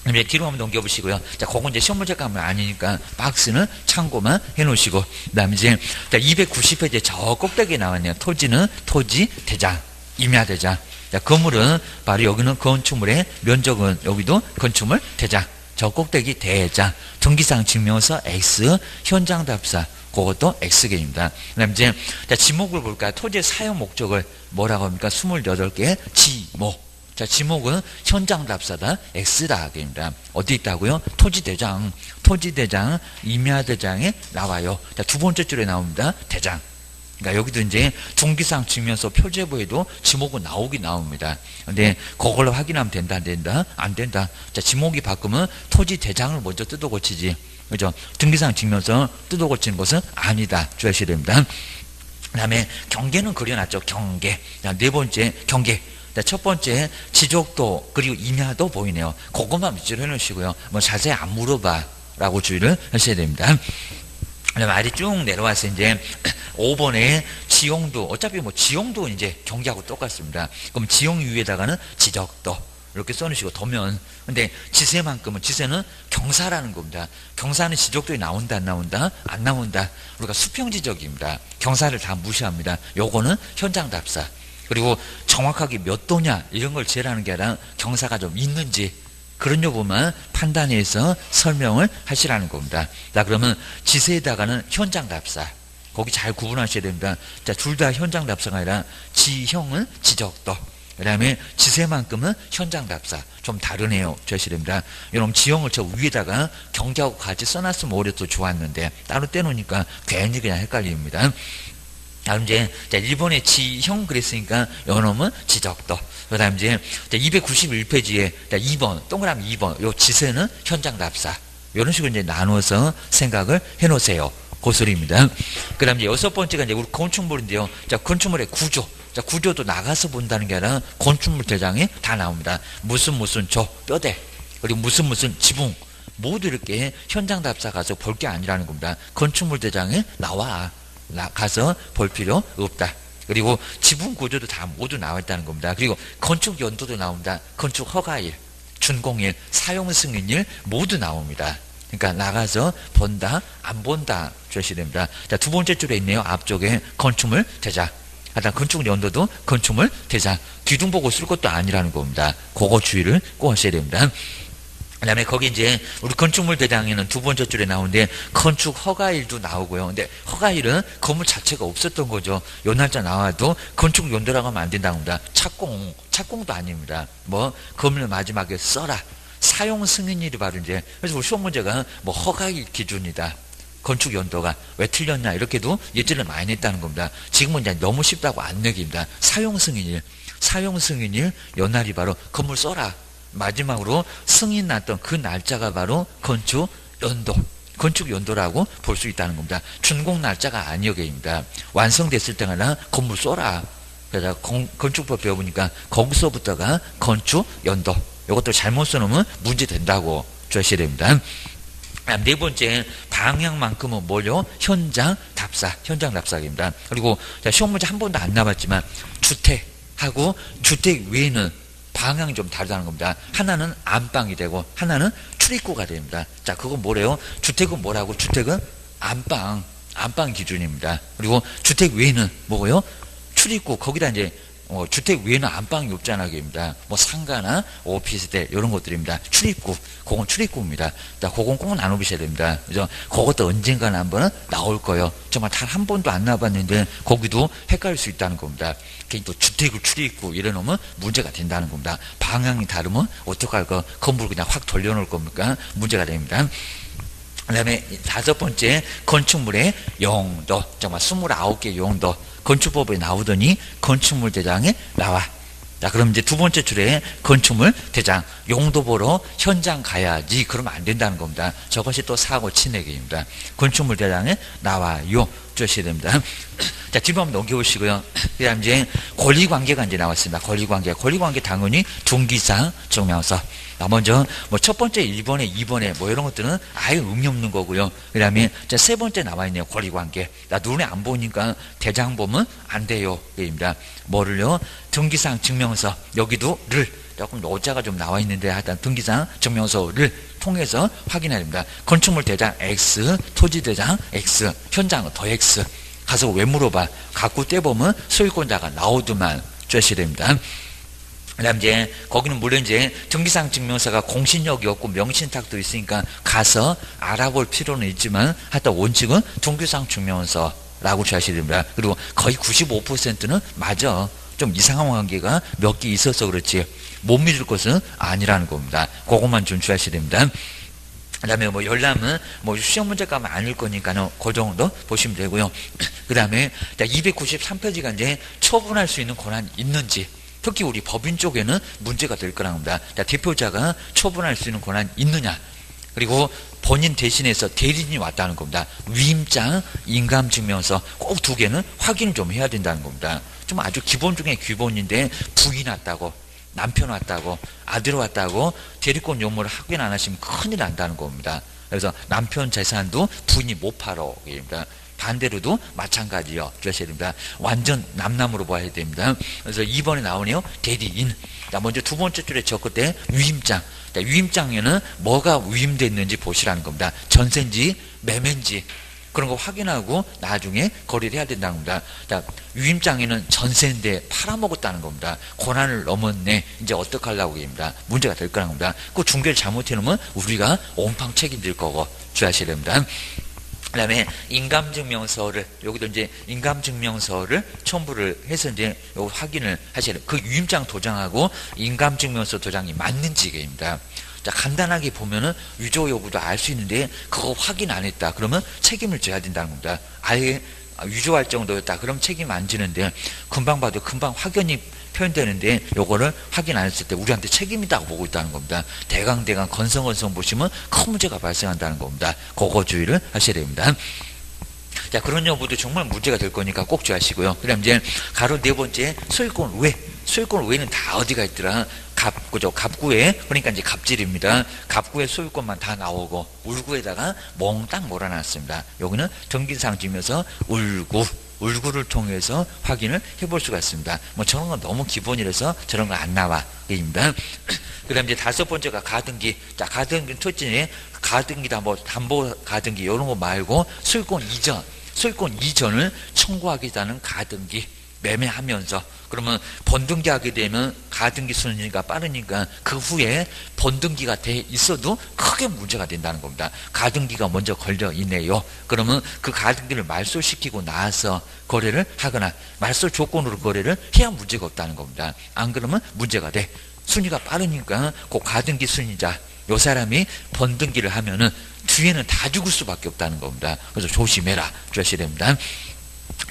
이제 뒤로 한번 넘겨보시고요. 자, 그건 이제 시험 문제 가면 아니니까 박스는 참고만 해놓으시고, 그 다음에 이제 290페이지에 저 꼭대기에 나왔네요. 토지는 토지 대장, 임야대장. 자, 건물은 바로 여기는 건축물의 면적은 여기도 건축물 대장. 저 꼭대기 대장. 등기상 증명서 X, 현장 답사. 그것도 X개입니다. 그 다음에 이제 지목을 볼까요? 토지의 사용 목적을 뭐라고 합니까? 28개 지목. 자, 지목은 현장 답사다, X다. 입니다. 어디 있다고요? 토지대장, 토지대장, 임야대장에 나와요. 자, 두 번째 줄에 나옵니다. 대장. 그러니까 여기도 이제 등기상 증명서 표제부에도 지목은 나오긴 나옵니다. 근데 그걸로 확인하면 된다, 안 된다? 안 된다. 자, 지목이 바꾸면 토지대장을 먼저 뜯어 고치지. 그죠? 등기상 증명서 뜯어 고치는 것은 아니다. 주의하셔야 됩니다. 그 다음에 경계는 그려놨죠. 경계. 자, 네 번째, 경계. 첫 번째, 지적도 그리고 임야도 보이네요. 그것만 밑줄 해놓으시고요. 뭐 자세히 안 물어봐 라고 주의를 하셔야 됩니다. 말이 쭉 내려와서 이제 5번에 지형도, 어차피 뭐 지형도 이제 경계하고 똑같습니다. 그럼 지형 위에다가는 지적도 이렇게 써놓으시고, 도면. 근데 지세만큼은, 지세는 경사라는 겁니다. 경사는 지적도에 나온다, 안 나온다? 안 나온다. 우리가 수평지적입니다. 경사를 다 무시합니다. 요거는 현장 답사. 그리고 정확하게 몇 도냐 이런 걸 재라는 게 아니라 경사가 좀 있는지 그런 여부만 판단해서 설명을 하시라는 겁니다. 자, 그러면 지세에다가는 현장 답사. 거기 잘 구분하셔야 됩니다. 자, 둘 다 현장 답사가 아니라 지형은 지적도. 그 다음에 지세만큼은 현장 답사. 좀 다르네요. 주셔야 됩니다. 여러분, 지형을 저 위에다가 경계하고 같이 써놨으면 오히려 또 좋았는데 따로 떼놓으니까 괜히 그냥 헷갈립니다. 다음 이제 1번에 지형 그랬으니까 요놈은 지적도. 그 다음 이제 291페이지에 2번 동그라미 2번 요 지세는 현장 답사. 이런 식으로 이제 나눠서 생각을 해놓으세요. 그 소리입니다. 그 다음 이제 여섯 번째가 이제 우리 건축물인데요. 자, 건축물의 구조. 자, 구조도 나가서 본다는 게 아니라 건축물 대장에 다 나옵니다. 무슨 조 뼈대, 그리고 무슨 지붕, 모두 이렇게 현장 답사 가서 볼 게 아니라는 겁니다. 건축물 대장에 가서 볼 필요 없다. 그리고 지분 구조도 다 모두 나와 있다는 겁니다. 그리고 건축 연도도 나옵니다. 건축 허가일, 준공일, 사용 승인일 모두 나옵니다. 그러니까 나가서 본다, 안 본다 주셔야 됩니다. 자, 두 번째 줄에 있네요. 앞쪽에 건축물 대장. 하여튼 건축 연도도 건축물 대장. 기둥 보고 쓸 것도 아니라는 겁니다. 그거 주의를 꼭 하셔야 됩니다. 그 다음에 거기 이제 우리 건축물 대장에는 두 번째 줄에 나오는데 건축 허가일도 나오고요. 근데 허가일은 건물 자체가 없었던 거죠. 요 날짜 나와도 건축 연도라고 하면 안 된다고 합니다. 착공도 아닙니다. 뭐 건물 마지막에 써라. 사용 승인일이 바로 이제 그래서 우리 시험 문제가 뭐 허가일 기준이다. 건축 연도가 왜 틀렸냐 이렇게도 예제를 많이 냈다는 겁니다. 지금은 이제 너무 쉽다고 안 내기입니다. 사용 승인일 요 날이 바로 건물 써라. 마지막으로 승인 났던 그 날짜가 바로 건축 연도라고 볼 수 있다는 겁니다. 준공 날짜가 아니어게입니다. 완성됐을 때가 건물 쏘라. 그래서 건축법 배워보니까 거기서부터가 건축 연도. 이것도 잘못 써놓으면 문제 된다고 주셔야 됩니다. 네 번째 방향만큼은 뭐요? 현장 답사입니다. 그리고 시험 문제 한 번도 안 나왔지만 주택하고 주택 외에는 방향이 좀 다르다는 겁니다. 하나는 안방이 되고 하나는 출입구가 됩니다. 자, 그건 뭐래요? 주택은 뭐라고? 주택은 안방 기준입니다. 그리고 주택 외에는 뭐고요? 출입구. 거기다 이제 주택 외에는 안방이 없잖아요. 뭐 상가나 오피스텔 이런 것들입니다. 출입구. 그건 출입구입니다. 자, 그건 꼭 나눠보셔야 됩니다. 그래서 그것도 언젠가는 한번은 나올 거예요. 정말 단 한 번도 안 나와봤는데 거기도 헷갈릴 수 있다는 겁니다. 또 주택을 출입구 이래놓으면 문제가 된다는 겁니다. 방향이 다르면 어떡할까? 건물 그냥 확 돌려놓을 겁니까? 문제가 됩니다. 그 다음에 다섯 번째 건축물의 용도. 정말 29개 용도. 건축법에 나오더니 건축물 대장에 나와. 자, 그럼 이제 두 번째 줄에 건축물 대장 용도 보러 현장 가야지. 그러면 안 된다는 겁니다. 저것이 또 사고 치내기입니다. 건축물 대장에 나와요. 주셔야 됩니다. 자, 뒤로 한번 넘겨보시고요. 그 다음 이제 권리관계가 이제 나왔습니다. 권리관계 당연히 등기상 증명서. 먼저 뭐 첫 번째 1번에 2번에 뭐 이런 것들은 아예 의미 없는 거고요. 그 다음에 세 번째 나와 있네요. 권리관계. 나 눈에 안 보니까 대장 보면 안 돼요. 입니다. 뭐를요? 등기상 증명서. 여기도 를. 조금 오자가 좀 나와 있는데 하여튼 등기상 증명서를 통해서 확인해야 됩니다. 건축물 대장 X, 토지 대장 X, 현장은 더 X. 가서 왜 물어봐? 갖고 떼보면 소유권자가 나오더만 주셔야 됩니다. 그 다음 이제 거기는 물론 이제 등기상 증명서가 공신력이 없고 명신탁도 있으니까 가서 알아볼 필요는 있지만 하여튼 원칙은 등기상 증명서라고 주셔야 됩니다. 그리고 거의 95%는 맞아. 좀 이상한 관계가 몇 개 있어서 그렇지 못 믿을 것은 아니라는 겁니다. 그것만 좀 주셔야 됩니다. 그 다음에 뭐 열람은 뭐 시험 문제 가면 아닐 거니까는 그 정도 보시면 되고요. 그 다음에 293페이지가 이제 처분할 수 있는 권한이 있는지 특히 우리 법인 쪽에는 문제가 될 거라는 겁니다. 대표자가 처분할 수 있는 권한이 있느냐 그리고 본인 대신해서 대리인이 왔다는 겁니다. 위임장, 인감증명서 꼭 두 개는 확인 좀 해야 된다는 겁니다. 좀 아주 기본 중에 기본인데 부인 왔다고 남편 왔다고 아들 왔다고 대리권 요구를 확인 안 하시면 큰일 난다는 겁니다. 그래서 남편 재산도 부인이 못 팔어. 반대로도 마찬가지요. 주셔야 됩니다. 완전 남남으로 봐야 됩니다. 그래서 2번에 나오네요. 대리인. 자, 먼저 두 번째 줄에 적을 때 위임장. 자, 위임장에는 뭐가 위임됐는지 보시라는 겁니다. 전세인지 매매인지 그런 거 확인하고 나중에 거래를 해야 된다는 겁니다. 자, 위임장에는 전세인데 팔아먹었다는 겁니다. 권한을 넘었네. 이제 어떡하려고 합니다. 문제가 될 거라는 겁니다. 그 중개를 잘못해놓으면 우리가 온팡 책임질 거고 주셔야 됩니다. 그 다음에 인감증명서를 여기도 이제 인감증명서를 첨부를 해서 이제 요거 확인을 하셔야 돼요. 그 위임장 도장하고 인감증명서 도장이 맞는지입니다. 자, 간단하게 보면은 위조 여부도 알 수 있는데 그거 확인 안 했다 그러면 책임을 져야 된다는 겁니다. 아예 위조할 정도였다 그럼 책임 안 지는데 금방 봐도 금방 확연히 표현되는데 요거를 확인 안 했을 때 우리한테 책임이다고 보고 있다는 겁니다. 대강 건성 보시면 큰 문제가 발생한다는 겁니다. 그거 주의를 하셔야 됩니다. 자, 그런 여부도 정말 문제가 될 거니까 꼭 주의하시고요. 그 다음 이제 가로 네 번째, 소유권 외. 소유권 외는 다 어디가 있더라? 갑구죠. 갑구에, 그러니까 이제 갑질입니다. 갑구에 소유권만 다 나오고, 울구에다가 몽땅 몰아놨습니다. 여기는 등기상 지면서 울구를 통해서 확인을 해볼 수가 있습니다. 뭐 저런 건 너무 기본이라서 저런 거 안 나와. 입니다. 그 다음 이제 다섯 번째가 가등기. 자, 가등기 첫째에 가등기다, 뭐 담보 가등기, 이런 거 말고 소유권 이전을 청구하겠다는 가등기. 매매하면서 그러면 번등기하게 되면 가등기 순위가 빠르니까 그 후에 번등기가 돼 있어도 크게 문제가 된다는 겁니다. 가등기가 먼저 걸려 있네요. 그러면 그 가등기를 말소시키고 나서 거래를 하거나 말소 조건으로 거래를 해야 문제가 없다는 겁니다. 안 그러면 문제가 돼. 순위가 빠르니까 그 가등기 순위자 요 사람이 번등기를 하면은 뒤에는 다 죽을 수밖에 없다는 겁니다. 그래서 조심해라. 주셔야 됩니다.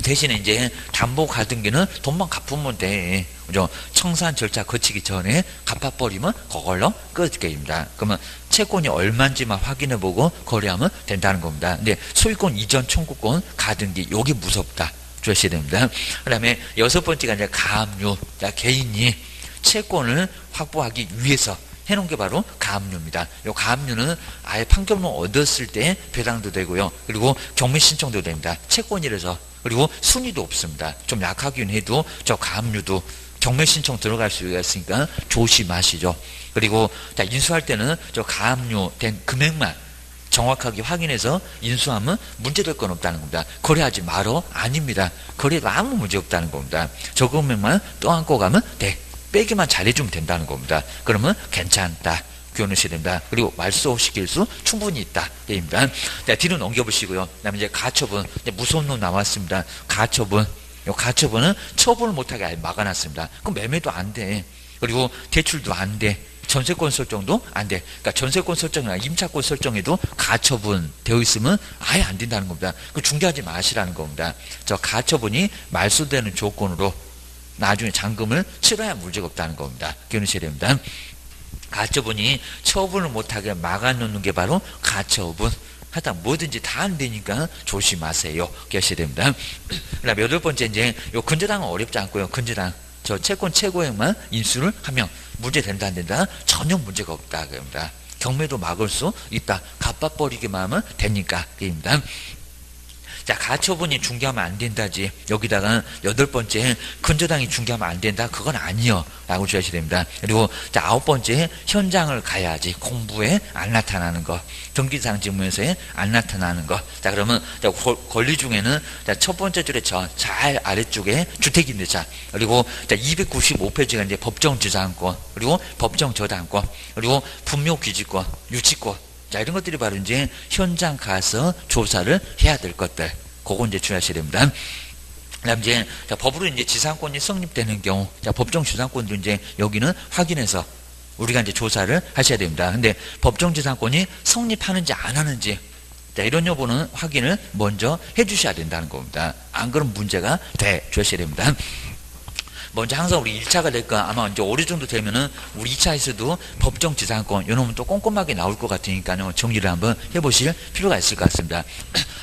대신에 이제 담보 가등기는 돈만 갚으면 돼. 그죠? 청산 절차 거치기 전에 갚아버리면 그걸로 끝입니다. 그러면 채권이 얼마인지만 확인해보고 거래하면 된다는 겁니다. 근데 소유권 이전 청구권 가등기 요게 무섭다. 주셔야 됩니다. 그 다음에 여섯 번째가 이제 가압류. 자, 개인이 채권을 확보하기 위해서 해놓은 게 바로 가압류입니다. 이 가압류는 아예 판결문 얻었을 때 배당도 되고요. 그리고 경매 신청도 됩니다. 채권이라서. 그리고 순위도 없습니다. 좀 약하긴 해도 저 가압류도 경매 신청 들어갈 수가 있으니까 조심하시죠. 그리고 자, 인수할 때는 저 가압류 된 금액만 정확하게 확인해서 인수하면 문제될 건 없다는 겁니다. 거래하지 말어? 아닙니다. 거래도 아무 문제 없다는 겁니다. 저 금액만 또 안고 가면 돼. 빼기만 잘해주면 된다는 겁니다. 그러면 괜찮다. 교훈하셔야 됩니다. 그리고 말소시킬 수 충분히 있다. 입니다. 자, 뒤로 넘겨보시고요. 그 다음에 이제 가처분. 이제 무서운 놈 나왔습니다. 가처분. 이 가처분은 처분을 못하게 아예 막아놨습니다. 그럼 매매도 안 돼. 그리고 대출도 안 돼. 전세권 설정도 안 돼. 그러니까 전세권 설정이나 임차권 설정에도 가처분 되어 있으면 아예 안 된다는 겁니다. 그 중개하지 마시라는 겁니다. 저 가처분이 말소되는 조건으로 나중에 잔금을 치러야 문제가 없다는 겁니다. 기억하셔야 됩니다. 가처분이 처분을 못하게 막아놓는 게 바로 가처분. 하다 뭐든지 다 안 되니까 조심하세요. 기억하셔야 됩니다. 그 다음에 여덟 번째 이제 요 근저당은 어렵지 않고요. 근저당. 저 채권 최고액만 인수를 하면 문제 된다 안 된다? 전혀 문제가 없다. 그럽니다. 경매도 막을 수 있다. 갚아버리기만 하면 되니까. 입니다. 자, 가처분이 중개하면 안 된다지. 여기다가 여덟 번째 근저당이 중개하면 안 된다. 그건 아니요. 라고 주셔야 됩니다. 그리고 자, 아홉 번째 현장을 가야지. 공부에 안 나타나는 거. 등기상 지문서에 안 나타나는 거. 자, 그러면 자, 권리 중에는 자, 첫 번째 줄에 잘 아래쪽에 주택임대차. 그리고 자, 295페이지가 이제 법정지상권. 그리고 법정저당권. 그리고 분묘기지권, 유치권. 자, 이런 것들이 바로 이제 현장 가서 조사를 해야 될 것들. 그거 이제 주의하셔야 됩니다. 그 다음 이제, 자, 법으로 이제 지상권이 성립되는 경우, 자, 법정 지상권도 이제 여기는 확인해서 우리가 이제 조사를 하셔야 됩니다. 근데 법정 지상권이 성립하는지 안 하는지, 자, 이런 여부는 확인을 먼저 해 주셔야 된다는 겁니다. 안 그러면 문제가 돼 주셔야 됩니다. 먼저 항상 우리 1차가 될까 아마 이제 올해 정도 되면은 우리 2차에서도 법정 지상권 요놈은 또 꼼꼼하게 나올 것 같으니까요. 정리를 한번 해보실 필요가 있을 것 같습니다.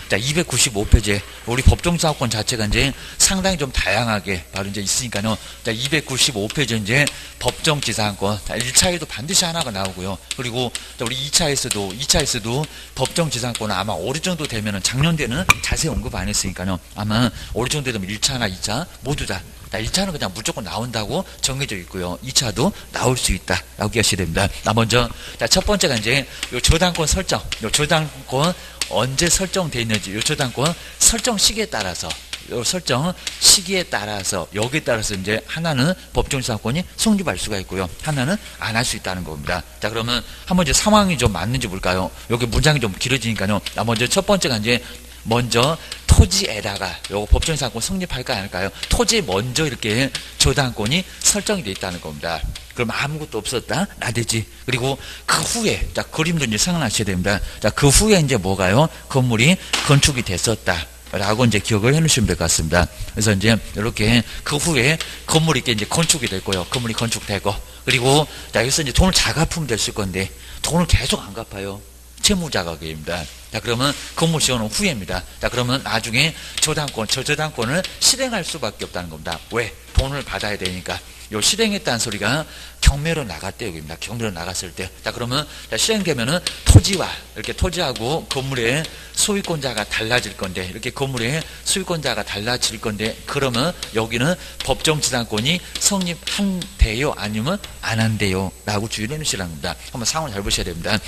자, 295페이지 우리 법정 지상권 자체가 이제 상당히 좀 다양하게 바로 이제 있으니까요. 자, 295페이지 이제 법정 지상권. 자, 1차에도 반드시 하나가 나오고요. 그리고 자, 우리 2차에서도 법정 지상권은 아마 올해 정도 되면은 작년에는 자세히 언급 안 했으니까요. 아마 올해 정도 되면 1차나 2차 모두 다 1차는 그냥 무조건 나온다고 정해져 있고요. 2차도 나올 수 있다. 라고 기억하셔야 됩니다. 먼저, 첫 번째가 이제, 요 저당권 설정. 요 저당권 언제 설정되어 있는지, 요 저당권 설정 시기에 따라서, 요 설정 시기에 따라서, 여기에 따라서 이제 하나는 법정지상권이 성립할 수가 있고요. 하나는 안 할 수 있다는 겁니다. 자, 그러면 한번 이제 상황이 좀 맞는지 볼까요? 여기 문장이 좀 길어지니까요. 먼저 첫 번째가 이제, 먼저 토지에다가 요거 법정지상권 성립할까 안 할까요? 토지에 먼저 이렇게 저당권이 설정이 되어 있다는 겁니다. 그럼 아무것도 없었다? 나대지. 그리고 그 후에, 자, 그림도 이제 생각나셔야 됩니다. 자, 그 후에 이제 뭐가요? 건물이 건축이 됐었다. 라고 이제 기억을 해 놓으시면 될 것 같습니다. 그래서 이제 이렇게 그 후에 건물이 이제 건축이 됐고요. 건물이 건축되고. 그리고 자, 여기서 이제 돈을 잘 갚으면 됐을 건데 돈을 계속 안 갚아요. 채무자격입니다. 자, 그러면 건물 지어놓은 후에입니다. 자, 그러면 나중에 저당권을 실행할 수밖에 없다는 겁니다. 왜? 돈을 받아야 되니까. 요 실행했다는 소리가 경매로 나갔대요. 여기입니다. 경매로 나갔을 때. 자, 그러면 실행되면은 토지와 이렇게 토지하고 건물의 소유권자가 달라질 건데, 이렇게 건물의 소유권자가 달라질 건데, 그러면 여기는 법정지상권이 성립한대요? 아니면 안 한대요? 라고 주의를 해주시라는 겁니다. 한번 상황을 잘 보셔야 됩니다.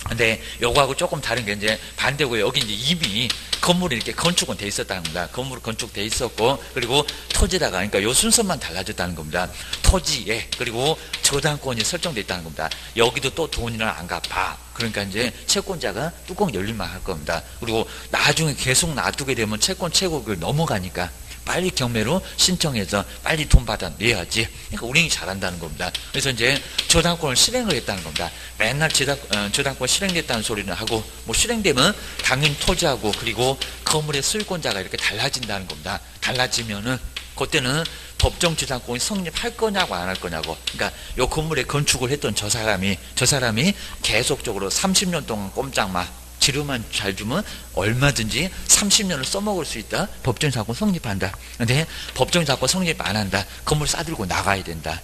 근데 요거하고 조금 다른 게 이제 반대고요. 여기 이제 이미 건물이 이렇게 건축은 돼 있었다는 겁니다. 건물이 건축돼 있었고, 그리고 토지다가, 그러니까 요 순서만 달라졌다는 겁니다. 토지에, 그리고 저당권이 설정돼 있다는 겁니다. 여기도 또 돈이나 안 갚아. 그러니까 이제 채권자가 뚜껑 열릴만 할 겁니다. 그리고 나중에 계속 놔두게 되면 채권 채국을 넘어가니까 빨리 경매로 신청해서 빨리 돈 받아내야지. 그러니까 운행이 잘한다는 겁니다. 그래서 이제 저당권을 실행을 했다는 겁니다. 맨날 저당권 실행됐다는 소리는 하고, 뭐 실행되면 당연히 토지하고 그리고 건물의 소유권자가 이렇게 달라진다는 겁니다. 달라지면은 그때는 법정 저당권이 성립할 거냐고 안 할 거냐고. 그러니까 요 건물에 건축을 했던 저 사람이 계속적으로 30년 동안 꼼짝마 재료만 잘 주면 얼마든지 30년을 써먹을 수 있다. 법정사건 성립한다. 근데 법정사건 성립 안 한다. 건물 싸들고 나가야 된다.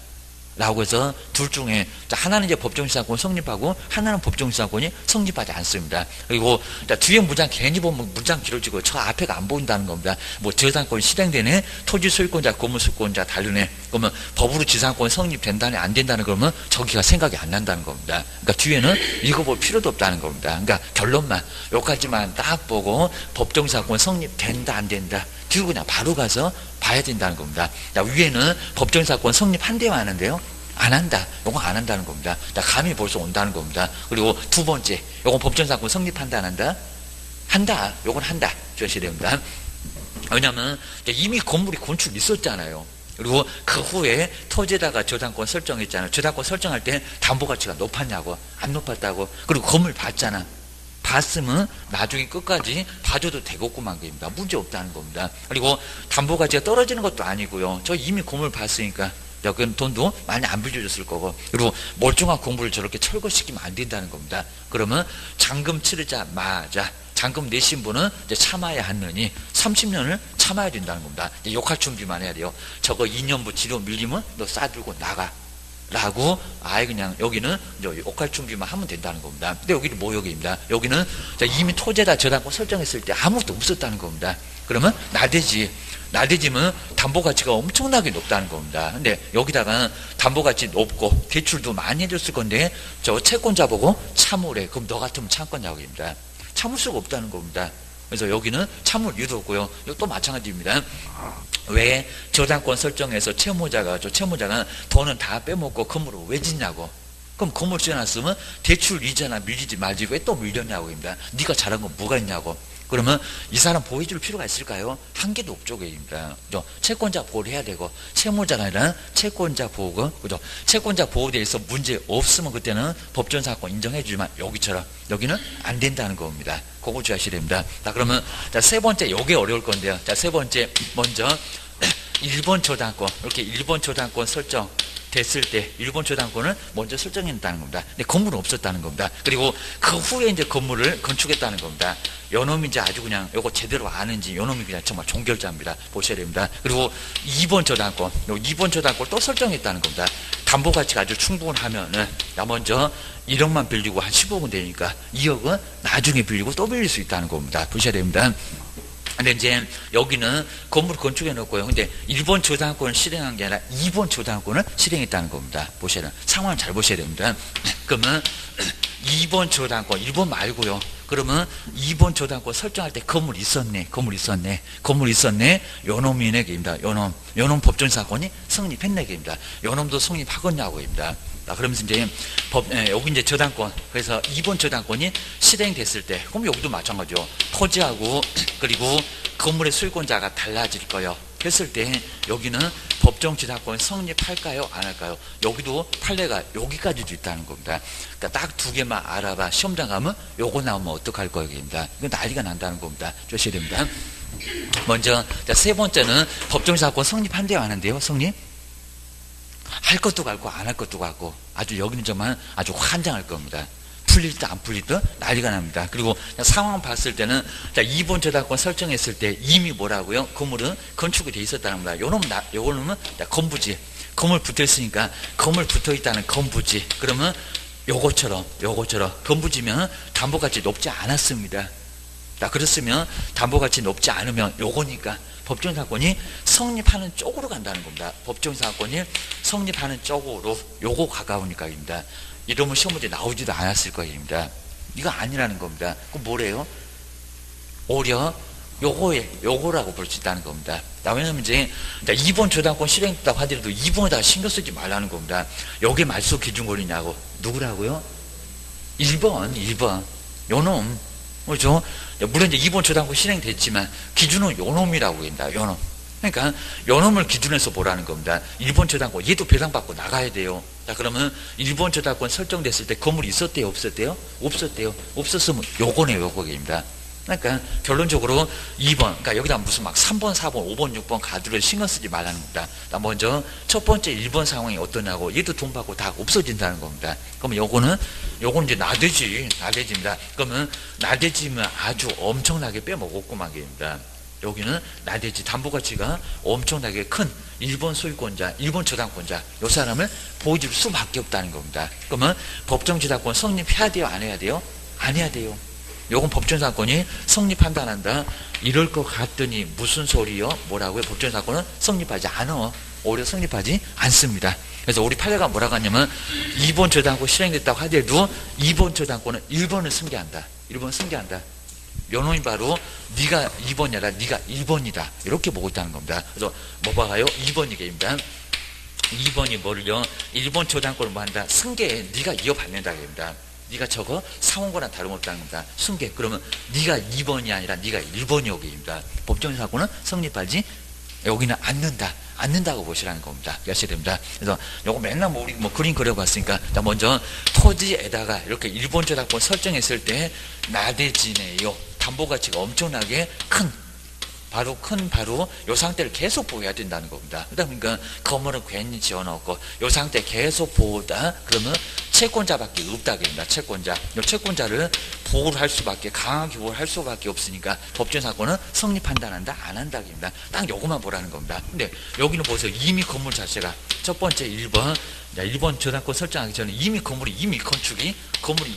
라고 해서 둘 중에 하나는 이제 법정지상권 성립하고 하나는 법정지상권이 성립하지 않습니다. 그리고 뒤에 문장 괜히 보면 문장 길어지고 저 앞에가 안 보인다는 겁니다. 뭐 저당권이 실행되네, 토지 소유권자, 건물 소유권자 다르네. 그러면 법으로 지상권이 성립된다네, 안 된다는 그러면 저기가 생각이 안 난다는 겁니다. 그러니까 뒤에는 읽어볼 필요도 없다는 겁니다. 그러니까 결론만 요까지만 딱 보고 법정지상권 성립된다 안 된다. 뒤로 그냥 바로 가서 봐야 된다는 겁니다. 자, 위에는 법정사건 성립한대요, 안 한대요? 안 한다. 요거 안 한다는 겁니다. 자, 감이 벌써 온다는 겁니다. 그리고 두 번째, 요건 법정사건 성립한다, 안 한다? 한다. 요건 한다. 주셔야 됩니다. 왜냐면 이미 건물이 건축이 있었잖아요. 그리고 그 후에 토지에다가 저당권 설정했잖아요. 저당권 설정할 때 담보가치가 높았냐고, 안 높았다고. 그리고 건물 봤잖아. 봤으면 나중에 끝까지 봐줘도 되겠구만 겁니다. 문제 없다는 겁니다. 그리고 담보가치가 떨어지는 것도 아니고요. 저 이미 건물 봤으니까 여기는 돈도 많이 안 빌려줬을 거고, 그리고 멀쩡한 건물을 저렇게 철거시키면 안 된다는 겁니다. 그러면 잔금 치르자마자 잔금 내신 분은 이제 참아야 하느니 30년을 참아야 된다는 겁니다. 이제 욕할 준비만 해야 돼요. 저거 2년부 뒤로 밀리면 너 싸들고 나가. 라고 아예 그냥 여기는 욕할 준비만 하면 된다는 겁니다. 근데 여기는 모욕입니다. 여기는 이미 토지에다 저당권 설정했을 때 아무것도 없었다는 겁니다. 그러면 나대지면 담보가치가 엄청나게 높다는 겁니다. 근데 여기다가 담보가치 높고 대출도 많이 해줬을 건데 저 채권자 보고 참으래. 그럼 너 같으면 참겠냐고 합니다. 참을 수가 없다는 겁니다. 그래서 여기는 참을 이유도 없고요. 이거 또 마찬가지입니다. 왜 저당권 설정해서 채무자가 돈은 다 빼먹고 건물을 왜 짓냐고. 그럼 건물 지어놨으면 대출 이자나 밀리지 말지 왜 또 밀렸냐고 합니다. 네가 잘한 건 뭐가 있냐고. 그러면 이 사람 보호해줄 필요가 있을까요? 한 개도 없죠. 입니다. 채권자 보호를 해야 되고, 채무자가 아니라 채권자 보호가, 그죠? 채권자 보호에 대해서 문제 없으면 그때는 법전사건 인정해주지만 여기처럼 여기는 안 된다는 겁니다. 그거 주의하셔야 됩니다. 자, 그러면 세 번째, 요게 어려울 건데요. 자, 세 번째, 먼저 1번 저당권, 이렇게 1번 저당권 설정 됐을 때 1번 저당권을 먼저 설정했다는 겁니다. 근데 건물은 없었다는 겁니다. 그리고 그 후에 이제 건물을 건축했다는 겁니다. 요놈이 이제 아주 그냥 요거 제대로 아는지 요놈이 그냥 정말 종결자입니다. 보셔야 됩니다. 그리고 2번 저당권, 요 2번 저당권 또 설정했다는 겁니다. 담보가치가 아주 충분하면은 나 먼저 1억만 빌리고 한 15억은 되니까 2억은 나중에 빌리고 또 빌릴 수 있다는 겁니다. 보셔야 됩니다. 근데 이제 여기는 건물 건축해 놓고요. 근데 1번 저당권을 실행한 게 아니라 2번 저당권을 실행했다는 겁니다. 보셔야 돼요. 상황을 잘 보셔야 됩니다. 그러면 2번 저당권, 1번 말고요. 그러면 2번 저당권 설정할 때 건물 있었네. 요놈이네, 입니다. 요놈 법정사건이 성립했네, 입니다. 요놈도 성립하겠냐고, 입니다. 그러면서 이제 여기 이제 저당권, 그래서 2번 저당권이 실행됐을 때, 그럼 여기도 마찬가지죠. 토지하고 그리고 건물의 소유권자가 달라질 거예요. 했을 때 여기는 법정 저당권 성립할까요? 안 할까요? 여기도 판례가 여기까지도 있다는 겁니다. 그러니까 딱 두 개만 알아봐. 시험장 가면 요거 나오면 어떡할 거입니다. 이거 난리가 난다는 겁니다. 조셔야 됩니다. 먼저 세 번째는 법정 저당권 성립한대요, 안 한대요? 성립? 할 것도 같고 안 할 것도 같고 아주 여기는 정말 아주 환장할 겁니다. 풀릴 듯 안 풀릴 듯 난리가 납니다. 그리고 상황 봤을 때는 2번 저당권 설정했을 때 이미 뭐라고요? 건물은 건축이 돼 있었다는 겁니다. 요거는 건부지. 건물 붙어 있으니까 건물 붙어 있다는 건부지. 그러면 요거처럼 건부지면 담보가치 높지 않았습니다. 그렇으면 담보가치 높지 않으면 요거니까 법정사건이 성립하는 쪽으로 간다는 겁니다. 법정사건이 성립하는 쪽으로 요거 가까우니까입니다. 이러면 시험 문제 나오지도 않았을 거입니다. 이거 아니라는 겁니다. 그럼 뭐래요? 오히려 요거라고 볼 수 있다는 겁니다. 왜냐면 이제 2번 저당권 실행됐다고 하더라도 2번에다가 신경 쓰지 말라는 겁니다. 여기 말소 기준 권리냐고. 누구라고요? 1번. 요놈. 그렇죠? 물론 이제 2번 저당권 실행됐지만 기준은 요놈이라고 합니다. 요놈. 그러니까 요놈을 기준해서 보라는 겁니다. 1번 저당권 얘도 배상받고 나가야 돼요. 자, 그러면 1번 저당권 설정됐을 때 건물이 있었대요? 없었대요? 없었대요. 없었으면 요거네요. 요거입니다. 그러니까 결론적으로 2번, 그러니까 여기다 무슨 막 3번, 4번, 5번, 6번 가두를 신경 쓰지 말라는 겁니다. 먼저 첫 번째 1번 상황이 어떠냐고, 얘도 돈 받고 다 없어진다는 겁니다. 그러면 요거는 이제 나대지입니다. 그러면 나대지면 아주 엄청나게 빼먹었구만 게입니다. 여기는 나대지 담보가치가 엄청나게 큰 1번 소유권자, 1번 저당권자, 요 사람을 보여줄 수밖에 없다는 겁니다. 그러면 법정지당권 성립해야 돼요? 안 해야 돼요? 안 해야 돼요. 요건 법정사건이 성립한다 안 한다. 이럴 것 같더니 무슨 소리요? 뭐라고요? 법정사건은 성립하지 않아. 오히려 성립하지 않습니다. 그래서 우리 판례가 뭐라고 하냐면 2번 저당권 실행됐다고 하더라도 2번 저당권은 1번을 승계한다. 1번 승계한다. 요놈이 바로 네가 2번이 아니라 네가 1번이다. 이렇게 보고 있다는 겁니다. 그래서 뭐 봐요? 2번이게입니다. 2번이 뭐를요? 1번 저당권을 뭐 한다? 승계에 네가 이어받는다. 입니다. 네가 저거 사원거나 다름없다는 겁니다. 승계. 그러면 네가 2번이 아니라 네가 1번이 여기입니다. 법정사고는 성립하지 여기는 않는다고 보시라는 겁니다. 아셔야 됩니다. 그래서 요거 맨날 우리 그림 그려봤으니까 자, 먼저 토지에다가 이렇게 1번 저당권 설정했을 때 나대지네요. 담보가치가 엄청나게 바로 요 상태를 계속 보호해야 된다는 겁니다. 그러다 보니까 건물은 괜히 지어놓고 요 상태 계속 보호다. 그러면 채권자밖에 없다고 합니다. 채권자. 요 채권자를 보호를 할 수밖에, 강하게 보호를 할 수밖에 없으니까 법정사건은 성립한다 안 한다? 안 한다고 합니다. 딱 요것만 보라는 겁니다. 근데 여기는 보세요. 이미 건물 자체가 첫 번째 1번 저당권 설정하기 전에 이미 건물이 건축이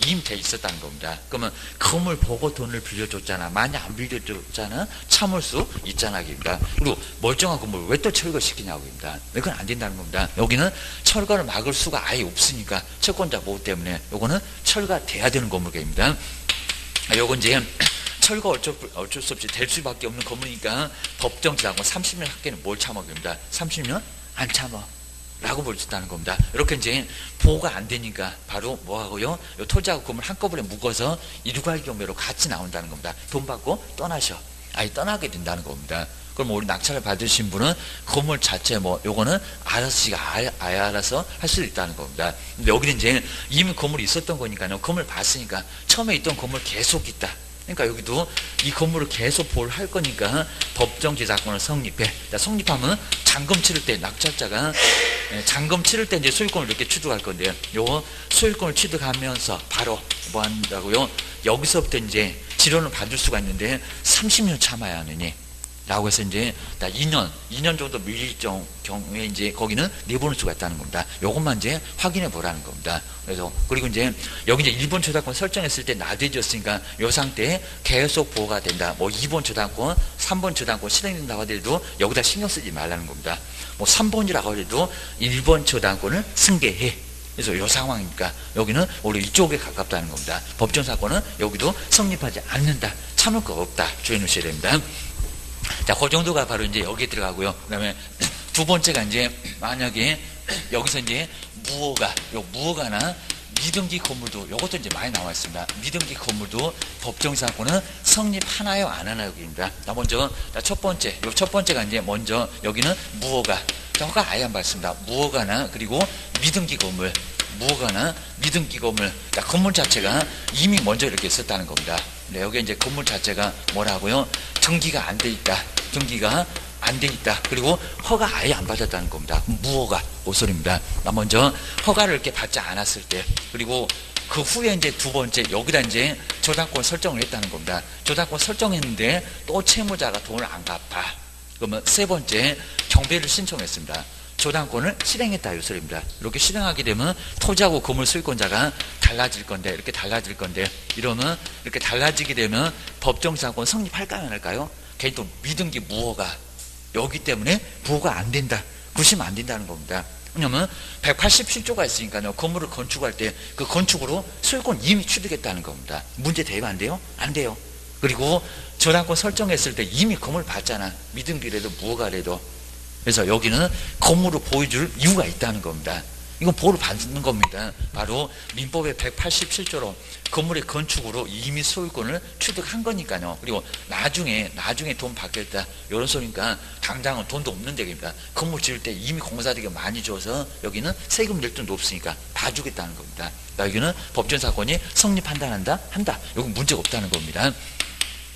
이미 돼 있었다는 겁니다. 그러면 건물 보고 돈을 빌려줬잖아. 만약 안 빌려줬잖아. 참을 수 있잖아. 입니다. 그리고 멀쩡한 건물 왜 또 철거시키냐고 입니다. 이건 안 된다는 겁니다. 여기는 철거를 막을 수가 아예 없으니까 채권자 보호 때문에 요거는 철거돼야 되는 건물입니다. 요건 이제 철거 어쩔 수 없이 될 수밖에 없는 건물이니까 법정지당권 30년 학계는 뭘 참아입니다. 30년 안 참아. 라고 볼 수 있다는 겁니다. 이렇게 이제 보호가 안 되니까 바로 뭐 하고요? 요 토지하고 건물 한꺼번에 묶어서 일괄 경매로 같이 나온다는 겁니다. 돈 받고 떠나셔. 아예 떠나게 된다는 겁니다. 그럼 우리 낙찰을 받으신 분은 건물 자체 요거는 아예 알아서 할 수 있다는 겁니다. 근데 여기는 이제 이미 건물이 있었던 거니까요. 건물 봤으니까 처음에 있던 건물 계속 있다. 그러니까 여기도 이 건물을 계속 보호를 할 거니까 법정지당권을 성립해. 성립하면 잔금 치를 때 낙찰자가 잔금 치를 때 이제 소유권을 이렇게 취득할 건데요. 요 소유권을 취득하면서 바로 뭐 한다고요? 여기서부터 이제 지론을 받을 수가 있는데 30년 참아야 하느니 라고 해서 이제 2년 정도 밀릴 경우에 이제 거기는 내보낼 수가 있다는 겁니다. 요것만 이제 확인해 보라는 겁니다. 그래서, 그리고 이제 여기 이제 1번 저당권 설정했을 때 나대졌으니까 요 상태에 계속 보호가 된다. 2번 저당권, 3번 저당권 실행된다고 하더라도 여기다 신경 쓰지 말라는 겁니다. 3번이라고 해도 1번 저당권을 승계해. 그래서 요 상황이니까 여기는 원래 이쪽에 가깝다는 겁니다. 법정사건은 여기도 성립하지 않는다. 참을 거 없다. 주의해 놓으셔야 됩니다. 자, 그 정도가 바로 이제 여기에 들어가고요. 그 다음에 두 번째가 이제 만약에 여기서 이제 무허가나 미등기 건물도 요것도 이제 많이 나와 있습니다. 미등기 건물도 법정사건은 성립하나요? 안 하나요? 입니다. 먼저 첫 번째가 이제 먼저 여기는 무허가. 허가 아예 안 받습니다. 무허가나 그리고 미등기 건물. 건물 자체가 이미 먼저 이렇게 있었다는 겁니다. 네, 여기 이제 건물 자체가 뭐라고요? 전기가 안 돼 있다. 그리고 허가 아예 안 받았다는 겁니다. 무허가, 오소리입니다. 먼저 허가를 이렇게 받지 않았을 때, 그리고 그 후에 이제 두 번째 여기다 이제 저당권 설정을 했다는 겁니다. 저당권 설정했는데 또 채무자가 돈을 안 갚아. 그러면 세 번째 경배를 신청했습니다. 저당권을 실행했다 이 소리입니다. 이렇게 실행하게 되면 토지하고 건물 소유권자가 달라질 건데 이렇게 달라질 건데 이러면 이렇게 달라지게 되면 법정지상권 성립할까요 안 할까요? 괜히 또 미등기 무효가 여기 때문에 부호가 안 된다. 구시면 안 된다는 겁니다. 왜냐면 187조가 있으니까요. 건물을 건축할 때 그 건축으로 소유권 이미 취득했다는 겁니다. 문제 돼요? 안 돼요? 안 돼요. 그리고 저당권 설정했을 때 이미 건물 봤잖아. 미등기라도 무효가라도. 그래서 여기는 건물을 보여줄 이유가 있다는 겁니다. 이건 보호를 받는 겁니다. 바로 민법의 187조로 건물의 건축으로 이미 소유권을 취득한 거니까요. 그리고 나중에 돈 받겠다 이런 소리니까 당장은 돈도 없는 얘기입니다. 건물 지을 때 이미 공사되게 많이 줘서 여기는 세금 낼도 높으니까 봐주겠다는 겁니다. 여기는 법정사건이 성립한다 한다. 이건 문제가 없다는 겁니다.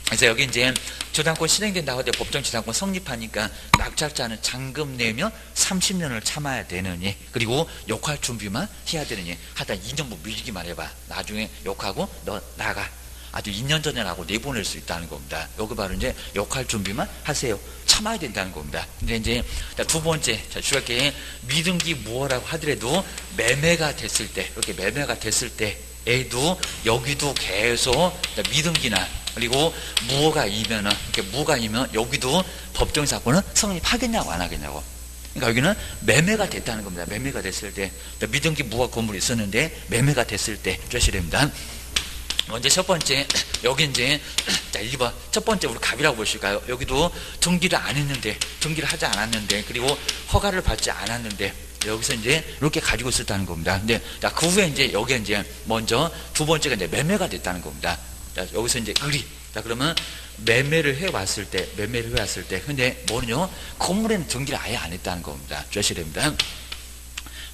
그래서 여기 이제 저당권 실행된다고 할 때 법정지상권 성립하니까 낙찰자는 잔금 내면 30년을 참아야 되느니 그리고 욕할 준비만 해야 되느니 하다 2년 미루기만 해봐. 나중에 욕하고 너 나가. 아주 2년 전에 나고 내보낼 수 있다는 겁니다. 여기 바로 이제 욕할 준비만 하세요. 참아야 된다는 겁니다. 근데 이제 두 번째 주역계 미등기 무효라고 하더라도 매매가 됐을 때 이렇게 매매가 됐을 때에도 여기도 계속 미등기나 그리고 무효가 이면은 이렇게 무효가 이면 여기도 법정사건은 성립하겠냐고 안 하겠냐고. 그러니까 여기는 매매가 됐다는 겁니다. 매매가 됐을 때 미등기 무효 건물이 있었는데 매매가 됐을 때 주셔야 됩니다. 먼저 첫 번째 여기 이제 자 1번 첫 번째 우리 갑이라고 보실까요? 여기도 등기를 안 했는데 등기를 하지 않았는데 그리고 허가를 받지 않았는데 여기서 이제 이렇게 가지고 있었다는 겁니다. 근데 자, 그 후에 이제 여기 이제 먼저 두 번째가 이제 매매가 됐다는 겁니다. 자, 여기서 이제 의리. 자, 그러면 매매를 해왔을 때 근데 뭐는요? 건물에는 등기를 아예 안 했다는 겁니다. 주셔야 됩니다.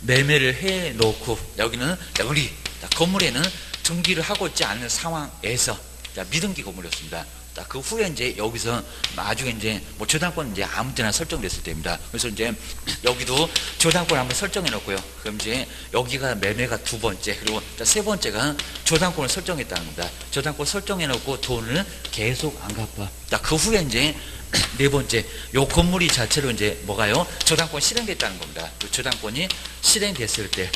매매를 해놓고 여기는 의리. 자, 건물에는 등기를 하고 있지 않은 상황에서 자, 미등기 건물이었습니다. 자, 그 후에 이제 여기서 나중에 이제 뭐 저당권 이제 아무 때나 설정됐을 때입니다. 그래서 이제 여기도 저당권 한번 설정해 놓고요. 그럼 이제 여기가 매매가 두 번째 그리고 세 번째가 저당권을 설정했다는 겁니다. 저당권 설정해 놓고 돈을 계속 안 갚아. 자, 그 후에 이제 네 번째 요 건물이 자체로 이제 뭐가요? 저당권 실행됐다는 겁니다. 그 저당권이 실행됐을 때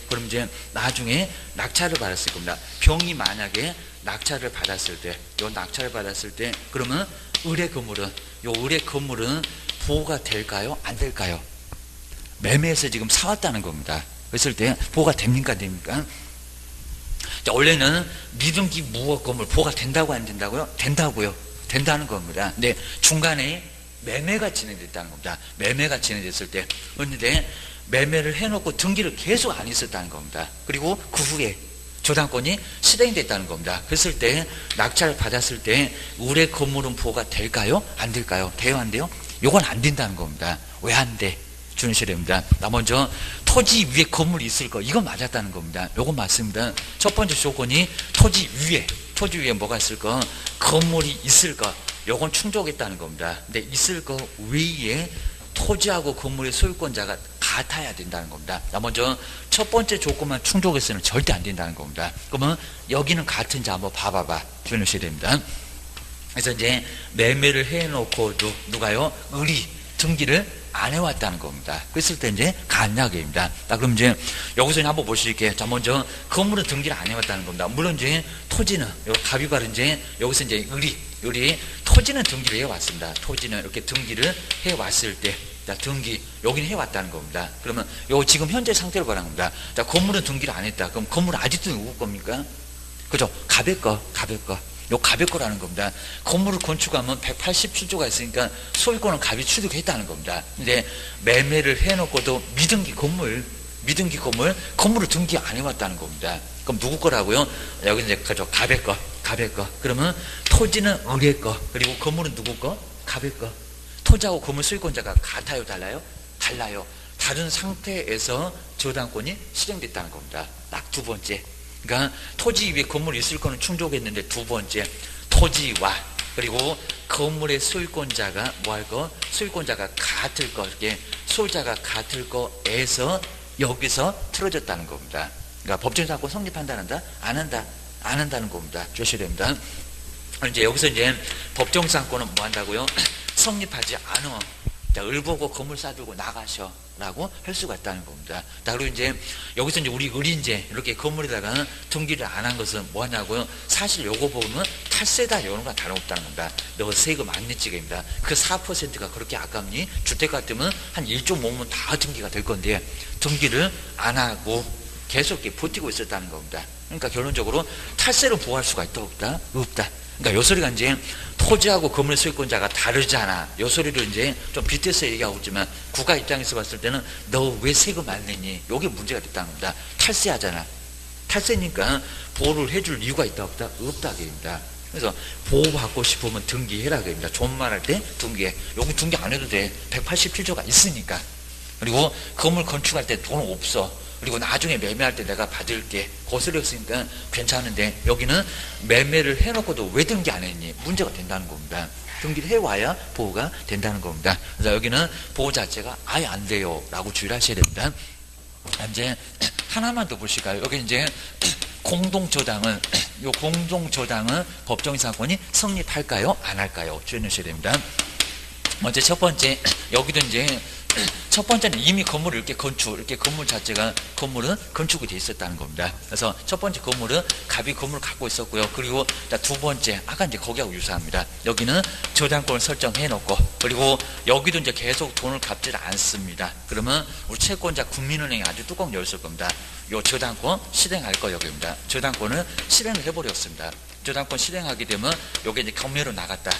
그럼 이제 나중에 낙찰을 받았을 겁니다. 병이 만약에 낙찰을 받았을 때 그러면 의뢰 건물은 보호가 될까요? 안 될까요? 매매에서 지금 사왔다는 겁니다. 그랬을 때 보호가 됩니까? 안 됩니까? 자, 원래는 미등기 무효 건물 보호가 된다고 안 된다고요? 된다는 겁니다. 근데 중간에 매매가 진행됐다는 겁니다. 매매가 진행됐을 때 그런데 매매를 해놓고 등기를 계속 안 했었다는 겁니다. 그리고 그 후에 저당권이 실행됐다는 겁니다. 그랬을 때 낙찰을 받았을 때 의뢰 건물은 보호가 될까요? 안 될까요? 돼요? 안 돼요? 요건 안 된다는 겁니다. 왜 안 돼? 주셔야 됩니다. 나 먼저 토지 위에 건물이 있을 거 이건 맞았다는 겁니다. 요건 맞습니다. 첫 번째 조건이 토지 위에 뭐가 있을 거? 건물이 있을 거. 요건 충족했다는 겁니다. 근데 있을 거 외에 토지하고 건물의 소유권자가 같아야 된다는 겁니다. 자, 먼저 첫 번째 조건만 충족했으면 절대 안 된다는 겁니다. 그러면 여기는 같은지 한번 봐봐. 주셔야 됩니다. 그래서 이제 매매를 해놓고도 누가요? 의리 등기를 안 해왔다는 겁니다. 그랬을 때 이제 간약입니다. 자, 그럼 이제 여기서 한번 보실게요. 자, 먼저 건물은 등기를 안 해왔다는 겁니다. 물론 이제 토지는 갑이 바로 이제 여기서 이제 의리 토지는 등기를 해왔습니다. 토지는 이렇게 등기를 해왔을 때 자, 등기 여기는 해왔다는 겁니다. 그러면 요 지금 현재 상태를 보라는 겁니다. 자, 건물은 등기를 안 했다. 그럼 건물은 아직도 누구 겁니까? 그죠? 갑의 거. 요 갑의 거라는 겁니다. 건물을 건축하면 187조가 있으니까 소유권은 갑이 취득했다는 겁니다. 근데 매매를 해놓고도 미등기 건물을 등기 안 해왔다는 겁니다. 그럼 누구 거라고요? 여기 이제 그죠? 갑의 거. 그러면 토지는 의뢰 거. 그리고 건물은 누구 거? 갑의 거. 토지하고 건물 소유권자가 같아요? 달라요. 다른 상태에서 저당권이 실행됐다는 겁니다. 딱 두 번째. 그러니까 토지 위에 건물이 있을 거는 충족했는데 두 번째 토지와 그리고 건물의 소유권자가 소유권자가 같을 거 이렇게 소유자가 같을 거에서 여기서 틀어졌다는 겁니다. 그러니까 법정사건 성립한다는다? 안 한다? 안 한다는 겁니다. 주셔야 됩니다. 이제 여기서 이제 법정사건은 뭐 한다고요? 성립하지 않어. 을보고 건물 싸들고 나가셔. 라고 할 수가 있다는 겁니다. 그리고 이제 여기서 이제 우리 을인제 이렇게 건물에다가 등기를 안 한 것은 뭐 하냐고요? 사실 요거 보면 탈세다 이런 건 다름없다는 겁니다. 너 세금 안 냈지입니다. 그 4%가 그렇게 아깝니? 주택 같으면 한 1.5면 다 등기가 될 건데 등기를 안 하고 계속 이렇게 버티고 있었다는 겁니다. 그러니까 결론적으로 탈세로 보호할 수가 있다 없다? 없다. 그러니까 요 소리가 이제 토지하고 건물 소유권자가 다르잖아. 요 소리를 이제 좀 빗대서 얘기하고 있지만 국가 입장에서 봤을 때는 너 왜 세금 안 내니? 요게 문제가 됐다는 겁니다. 탈세하잖아. 탈세니까 보호를 해줄 이유가 있다 없다? 없다 그입니다. 그래서 보호받고 싶으면 등기해라 그입니다. 좋은 말 할 때 등기해. 여기 등기 안 해도 돼. 187조가 있으니까. 그리고 건물 건축할 때 돈 없어. 그리고 나중에 매매할 때 내가 받을게. 거슬려 했으니까 괜찮은데 여기는 매매를 해놓고도 왜 등기 안 했니? 문제가 된다는 겁니다. 등기를 해와야 보호가 된다는 겁니다. 그래서 여기는 보호 자체가 아예 안 돼요 라고 주의를 하셔야 됩니다. 이제 하나만 더 보실까요? 여기 이제 공동저당은 이 공동저당은 법정사건이 성립할까요? 안 할까요? 주의해 주셔야 됩니다. 먼저 첫 번째 여기도 이제 첫 번째는 이미 건물을 이렇게 건물 자체가 건물은 건축이 돼 있었다는 겁니다. 그래서 첫 번째 건물은 갑이 건물을 갖고 있었고요. 그리고 두 번째 아까 이제 거기하고 유사합니다. 여기는 저당권을 설정해 놓고 그리고 여기도 이제 계속 돈을 갚지를 않습니다. 그러면 우리 채권자 국민은행이 아주 뚜껑 열었을 겁니다. 요 저당권 실행할 거여기입니다. 저당권을 실행을 해버렸습니다. 저당권 실행하게 되면 요게 이제 경매로 나갔다.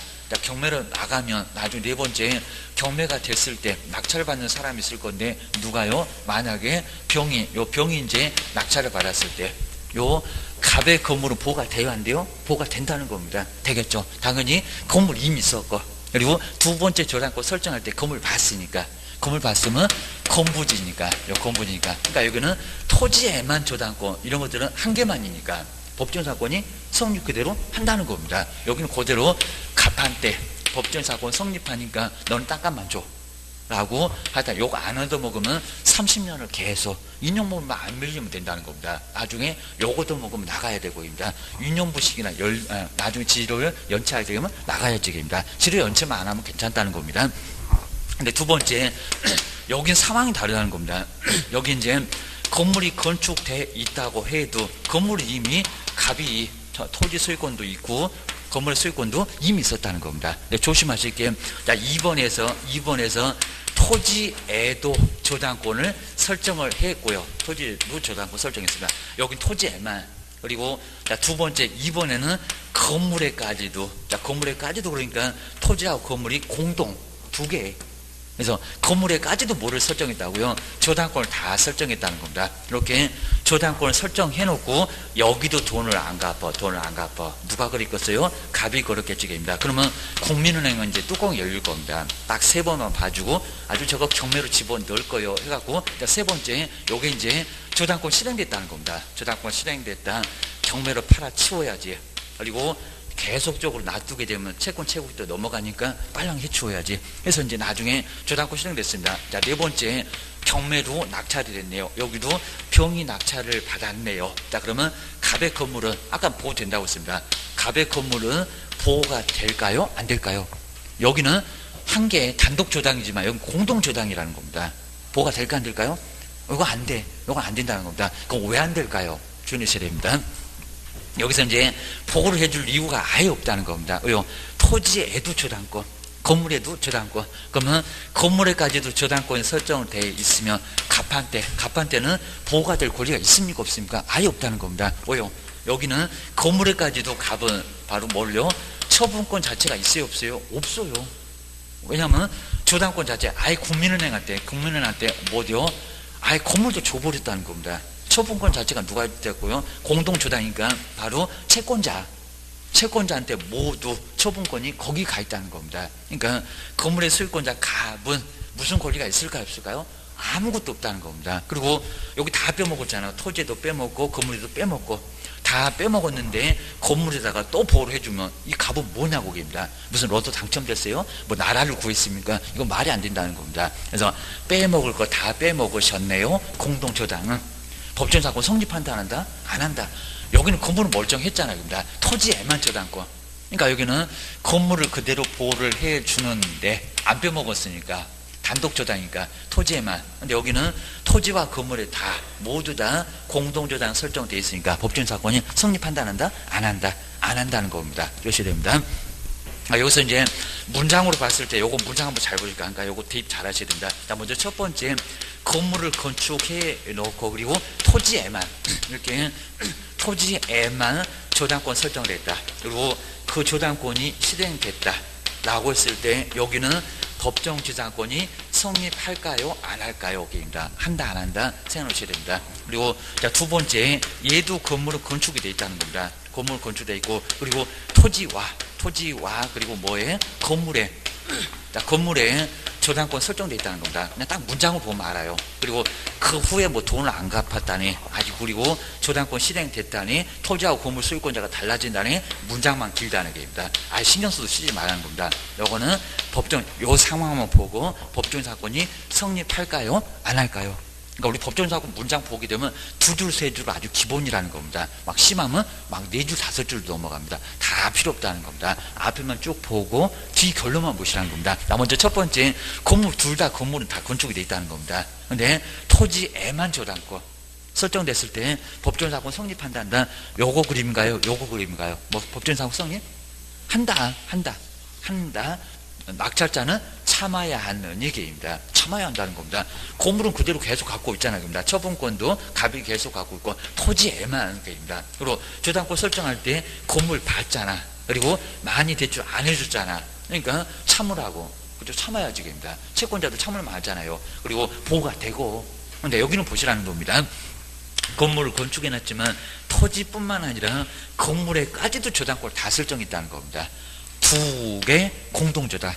경매로 나가면 나중에 네 번째 경매가 됐을 때 낙찰을 받는 사람이 있을 건데 누가요? 만약에 병이 이제 낙찰을 받았을 때 요 갑의 건물은 보호가 돼야 안 돼요? 보호가 된다는 겁니다. 되겠죠? 당연히 건물 이미 있었고 그리고 두 번째 저당권 설정할 때 건물 봤으니까 건물 봤으면 건부지니까 그러니까 여기는 토지에만 저당권 이런 것들은 한 개만이니까 법정사건이 성립 그대로 한다는 겁니다. 여기는 그대로 갑한때 법정사건 성립하니까 너는 땅값만 줘 라고 하다 요거 안 얻어먹으면 30년을 계속 2년물만 안 밀리면 된다는 겁니다. 나중에 요것도 먹으면 나가야 되고입니다. 유년부식이나 나중에 지료를 연체하게 되면 나가야 되겠습니다. 지료 연체만 안 하면 괜찮다는 겁니다. 근데 두 번째 여긴 상황이 다르다는 겁니다. 여기 이제 건물이 건축돼 있다고 해도 건물이 이미 갑이 토지 소유권도 있고 건물의 소유권도 이미 있었다는 겁니다. 조심하실 게 2번에서 토지에도 저당권을 설정을 했고요. 토지에도 저당권 설정했습니다. 여긴 토지에만 그리고 두 번째 2번에는 건물에까지도 그러니까 토지하고 건물이 공동 두 개. 그래서 건물에까지도 뭐를 설정했다고요? 저당권을 다 설정했다는 겁니다. 이렇게 저당권을 설정해놓고 여기도 돈을 안 갚아. 누가 그랬겠어요? 갑이 그렇겠지입니다. 그러면 국민은행은 이제 뚜껑이 열릴 겁니다. 딱 세 번만 봐주고 아주 저거 경매로 집어넣을 거예요. 해갖고 세 번째 요게 이제 저당권 실행됐다는 겁니다. 저당권 실행됐다. 경매로 팔아치워야지. 그리고 계속적으로 놔두게 되면 채권 채굴도 넘어가니까 빨랑 해치워야지. 그래서 이제 나중에 저당권 실행됐습니다. 자, 네 번째 경매로 낙찰이 됐네요. 여기도 병이 낙찰을 받았네요. 자, 그러면 갑의 건물은 아까 보호된다고 했습니다. 갑의 건물은 보호가 될까요? 안 될까요? 여기는 한 개의 단독 저당이지만 여기 공동 저당이라는 겁니다. 보호가 될까 안 될까요? 이거 안 돼. 이거 안 된다는 겁니다. 그럼 왜 안 될까요? 주의하셔야 됩니다. 여기서 이제 보호를 해줄 이유가 아예 없다는 겁니다. 왜요? 토지에도 저당권, 건물에도 저당권. 그러면 건물에까지도 저당권이 설정되어 있으면 갑한테는 보호가 될 권리가 있습니까? 없습니까? 아예 없다는 겁니다. 왜요? 여기는 건물에까지도 갑은 바로 뭘요? 처분권 자체가 있어요? 없어요? 없어요. 왜냐하면 저당권 자체 아예 국민은행한테 뭐죠? 아예 건물도 줘버렸다는 겁니다. 처분권 자체가 누가 됐고요? 공동저당이니까 바로 채권자한테 모두 처분권이 거기 가 있다는 겁니다. 그러니까 건물의 소유권자 갑은 무슨 권리가 있을까요? 없을까요? 아무것도 없다는 겁니다. 그리고 여기 다 빼먹었잖아요. 토지에도 빼먹고 건물에도 빼먹고 다 빼먹었는데 건물에다가 또 보호를 해주면 이 갑은 뭐냐고 입니다. 무슨 로또 당첨됐어요? 뭐 나라를 구했습니까? 이건 말이 안 된다는 겁니다. 그래서 빼먹을 거 다 빼먹으셨네요. 공동저당은 법정사건 성립한다 안 한다? 안 한다. 여기는 건물은 멀쩡했잖아요. 토지에만 저당권. 그러니까 여기는 건물을 그대로 보호를 해주는데 안 빼먹었으니까 단독 저당이니까 토지에만. 근데 여기는 토지와 건물에 다 모두 다 공동저당 설정되어 있으니까 법정사건이 성립한다 안 한다? 안 한다. 안 한다는 겁니다. 이러셔야 됩니다. 여기서 이제 문장으로 봤을 때 요거 문장 한번 잘 보실까? 그러니까 요거 대입 잘 하셔야 됩니다. 자, 먼저 첫 번째 건물을 건축해 놓고 그리고 토지에만 이렇게 토지에만 저당권 설정을 했다. 그리고 그 저당권이 실행됐다 라고 했을 때 여기는 법정지상권이 성립할까요? 안 할까요? 여기입니다. 한다 안 한다 생각해 놓으셔야 됩니다. 그리고 자, 두 번째 얘도 건물은 건축이 되어 있다는 겁니다. 건물 건축되어 있고 그리고 토지와 그리고 뭐에 건물에 건물에 저당권 설정되어 있다는 겁니다. 그냥 딱 문장을 보면 알아요. 그리고 그 후에 뭐 돈을 안 갚았다니 아직 그리고 저당권 실행됐다니 토지하고 건물 소유권자가 달라진다니 문장만 길다는 얘기입니다. 신경 써도 쓰지 말라는 겁니다. 요거는 요 상황만 보고 법정사건이 성립할까요? 안 할까요? 그러니까 우리 법정사건 문장 보게 되면 두 줄, 세 줄 아주 기본이라는 겁니다. 막 심하면 막 네 줄, 다섯 줄 넘어갑니다. 다 필요 없다는 겁니다. 앞에만 쭉 보고 뒤 결론만 보시라는 겁니다. 먼저 첫 번째, 건물 둘 다 건물은 다 건축이 되어 있다는 겁니다. 근데 토지에만 저당권 설정됐을 때 법정사건 성립한다. 요거 그림인가요? 요거 그림인가요? 뭐 법정사건 성립? 한다. 낙찰자는 참아야 하는 얘기입니다. 참아야 한다는 겁니다. 건물은 그대로 계속 갖고 있잖아요. 처분권도 갑이 계속 갖고 있고 토지에만 얘기입니다. 그리고 저당권 설정할 때 건물 받잖아. 그리고 많이 대출 안 해줬잖아. 그러니까 참으라고. 그죠? 참아야지 얘기입니다. 채권자도 참으면 하잖아요. 그리고 보호가 되고. 근데 여기는 보시라는 겁니다. 건물을 건축해놨지만 토지뿐만 아니라 건물에까지도 저당권을 다 설정했다는 겁니다. 두 개 공동저당.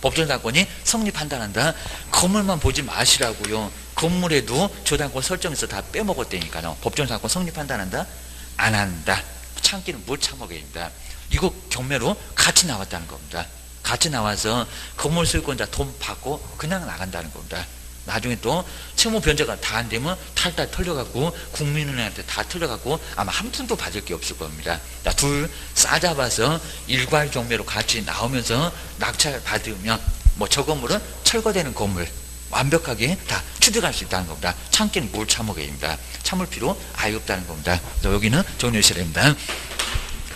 법정사건이 성립한다는다. 건물만 보지 마시라고요. 건물에도 저당권 설정해서 다 빼먹었다니까요. 법정사건 성립한다는다. 안 한다. 참기는 못 참아게입니다. 이거 경매로 같이 나왔다는 겁니다. 같이 나와서 건물 소유권자 돈 받고 그냥 나간다는 겁니다. 나중에 또 채무 변제가 다 안 되면 탈탈 털려갖고 국민은행한테 다 털려갖고 아마 한 푼도 받을 게 없을 겁니다. 둘 싸잡아서 일괄 경매로 같이 나오면서 낙찰 받으면 뭐 저 건물은 철거되는 건물 완벽하게 다 취득할 수 있다는 겁니다. 참기는 뭘 참으게입니다. 참을 필요 아예 없다는 겁니다. 여기는 정리하셔야 됩니다.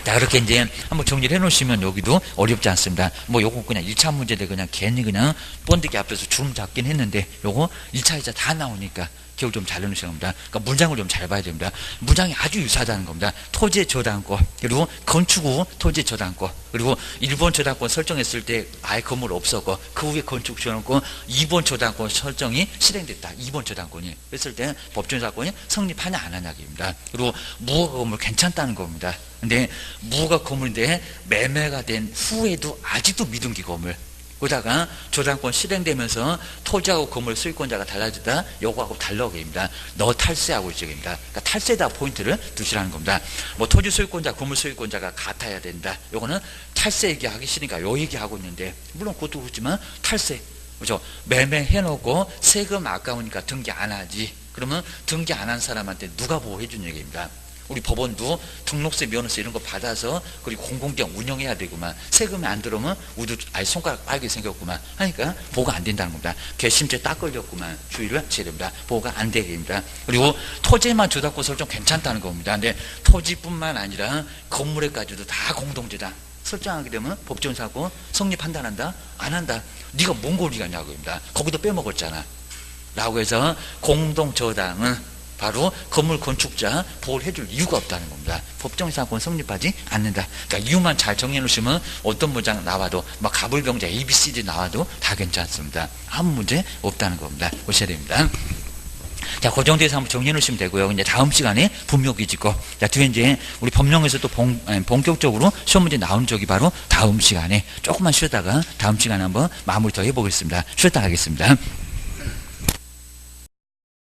자, 그렇게 이제 한번 정리를 해 놓으시면 여기도 어렵지 않습니다. 뭐 요거 그냥 1차 문제들 그냥 괜히 그냥 번데기 앞에서 주름 잡긴 했는데 요거 1차, 2차 다 나오니까 기억 좀 잘 해놓으셔야 합니다. 그러니까 문장을 좀 잘 봐야 됩니다. 문장이 아주 유사하다는 겁니다. 토지의 저당권, 그리고 건축 후 토지의 저당권, 그리고 1번 저당권 설정했을 때 아예 건물 없었고 그 후에 건축 저당권 2번 저당권 설정이 실행됐다. 2번 저당권이 그랬을 때 법정사건이 성립하냐 안 하냐입니다. 그리고 무허가 건물 괜찮다는 겁니다. 근데 무허가 건물인데 매매가 된 후에도 아직도 미등기 건물 그러다가 저당권 실행되면서 토지하고 건물 소유권자가 달라지다 요거하고 달라고입니다. 너 탈세하고 있어입니다. 그러니까 탈세다 포인트를 두시라는 겁니다. 뭐 토지 소유권자, 건물 소유권자가 같아야 된다. 요거는 탈세 얘기하기 싫으니까 요 얘기하고 있는데 물론 그것도 그렇지만 탈세 그죠? 매매해놓고 세금 아까우니까 등기 안 하지. 그러면 등기 안 한 사람한테 누가 보호해 준 얘기입니다. 우리 법원도 등록세, 면허세 이런 거 받아서 그리고 공공기관 운영해야 되구만. 세금이 안 들어오면 우리도 아예 손가락 빨게 생겼구만. 하니까 보호가 안 된다는 겁니다. 괘씸죄 딱 걸렸구만. 주의를 하셔야 됩니다. 보호가 안 되게입니다. 그리고 토지에만 저당권 설정 괜찮다는 겁니다. 근데 토지뿐만 아니라 건물에까지도 다 공동저당 설정하게 되면 법정사건 성립한다는다? 안 한다. 네가 뭔 권리가 있냐고입니다. 거기도 빼먹었잖아. 라고 해서 공동저당은 바로 건물 건축자 보호를 해줄 이유가 없다는 겁니다. 법정사건 성립하지 않는다. 그러니까 이유만 잘 정리해 놓으시면 어떤 문장 나와도 막 가불병자 ABCD 나와도 다 괜찮습니다. 아무 문제 없다는 겁니다. 보셔야 됩니다. 자, 그 정도에서 한번 정리해 놓으시면 되고요. 이제 다음 시간에 분묘기 짓고, 자, 뒤에 이제 우리 법령에서 또 본격적으로 시험 문제 나오는 적이 바로 다음 시간에 조금만 쉬었다가 다음 시간에 한번 마무리 더 해보겠습니다. 쉬었다 하겠습니다.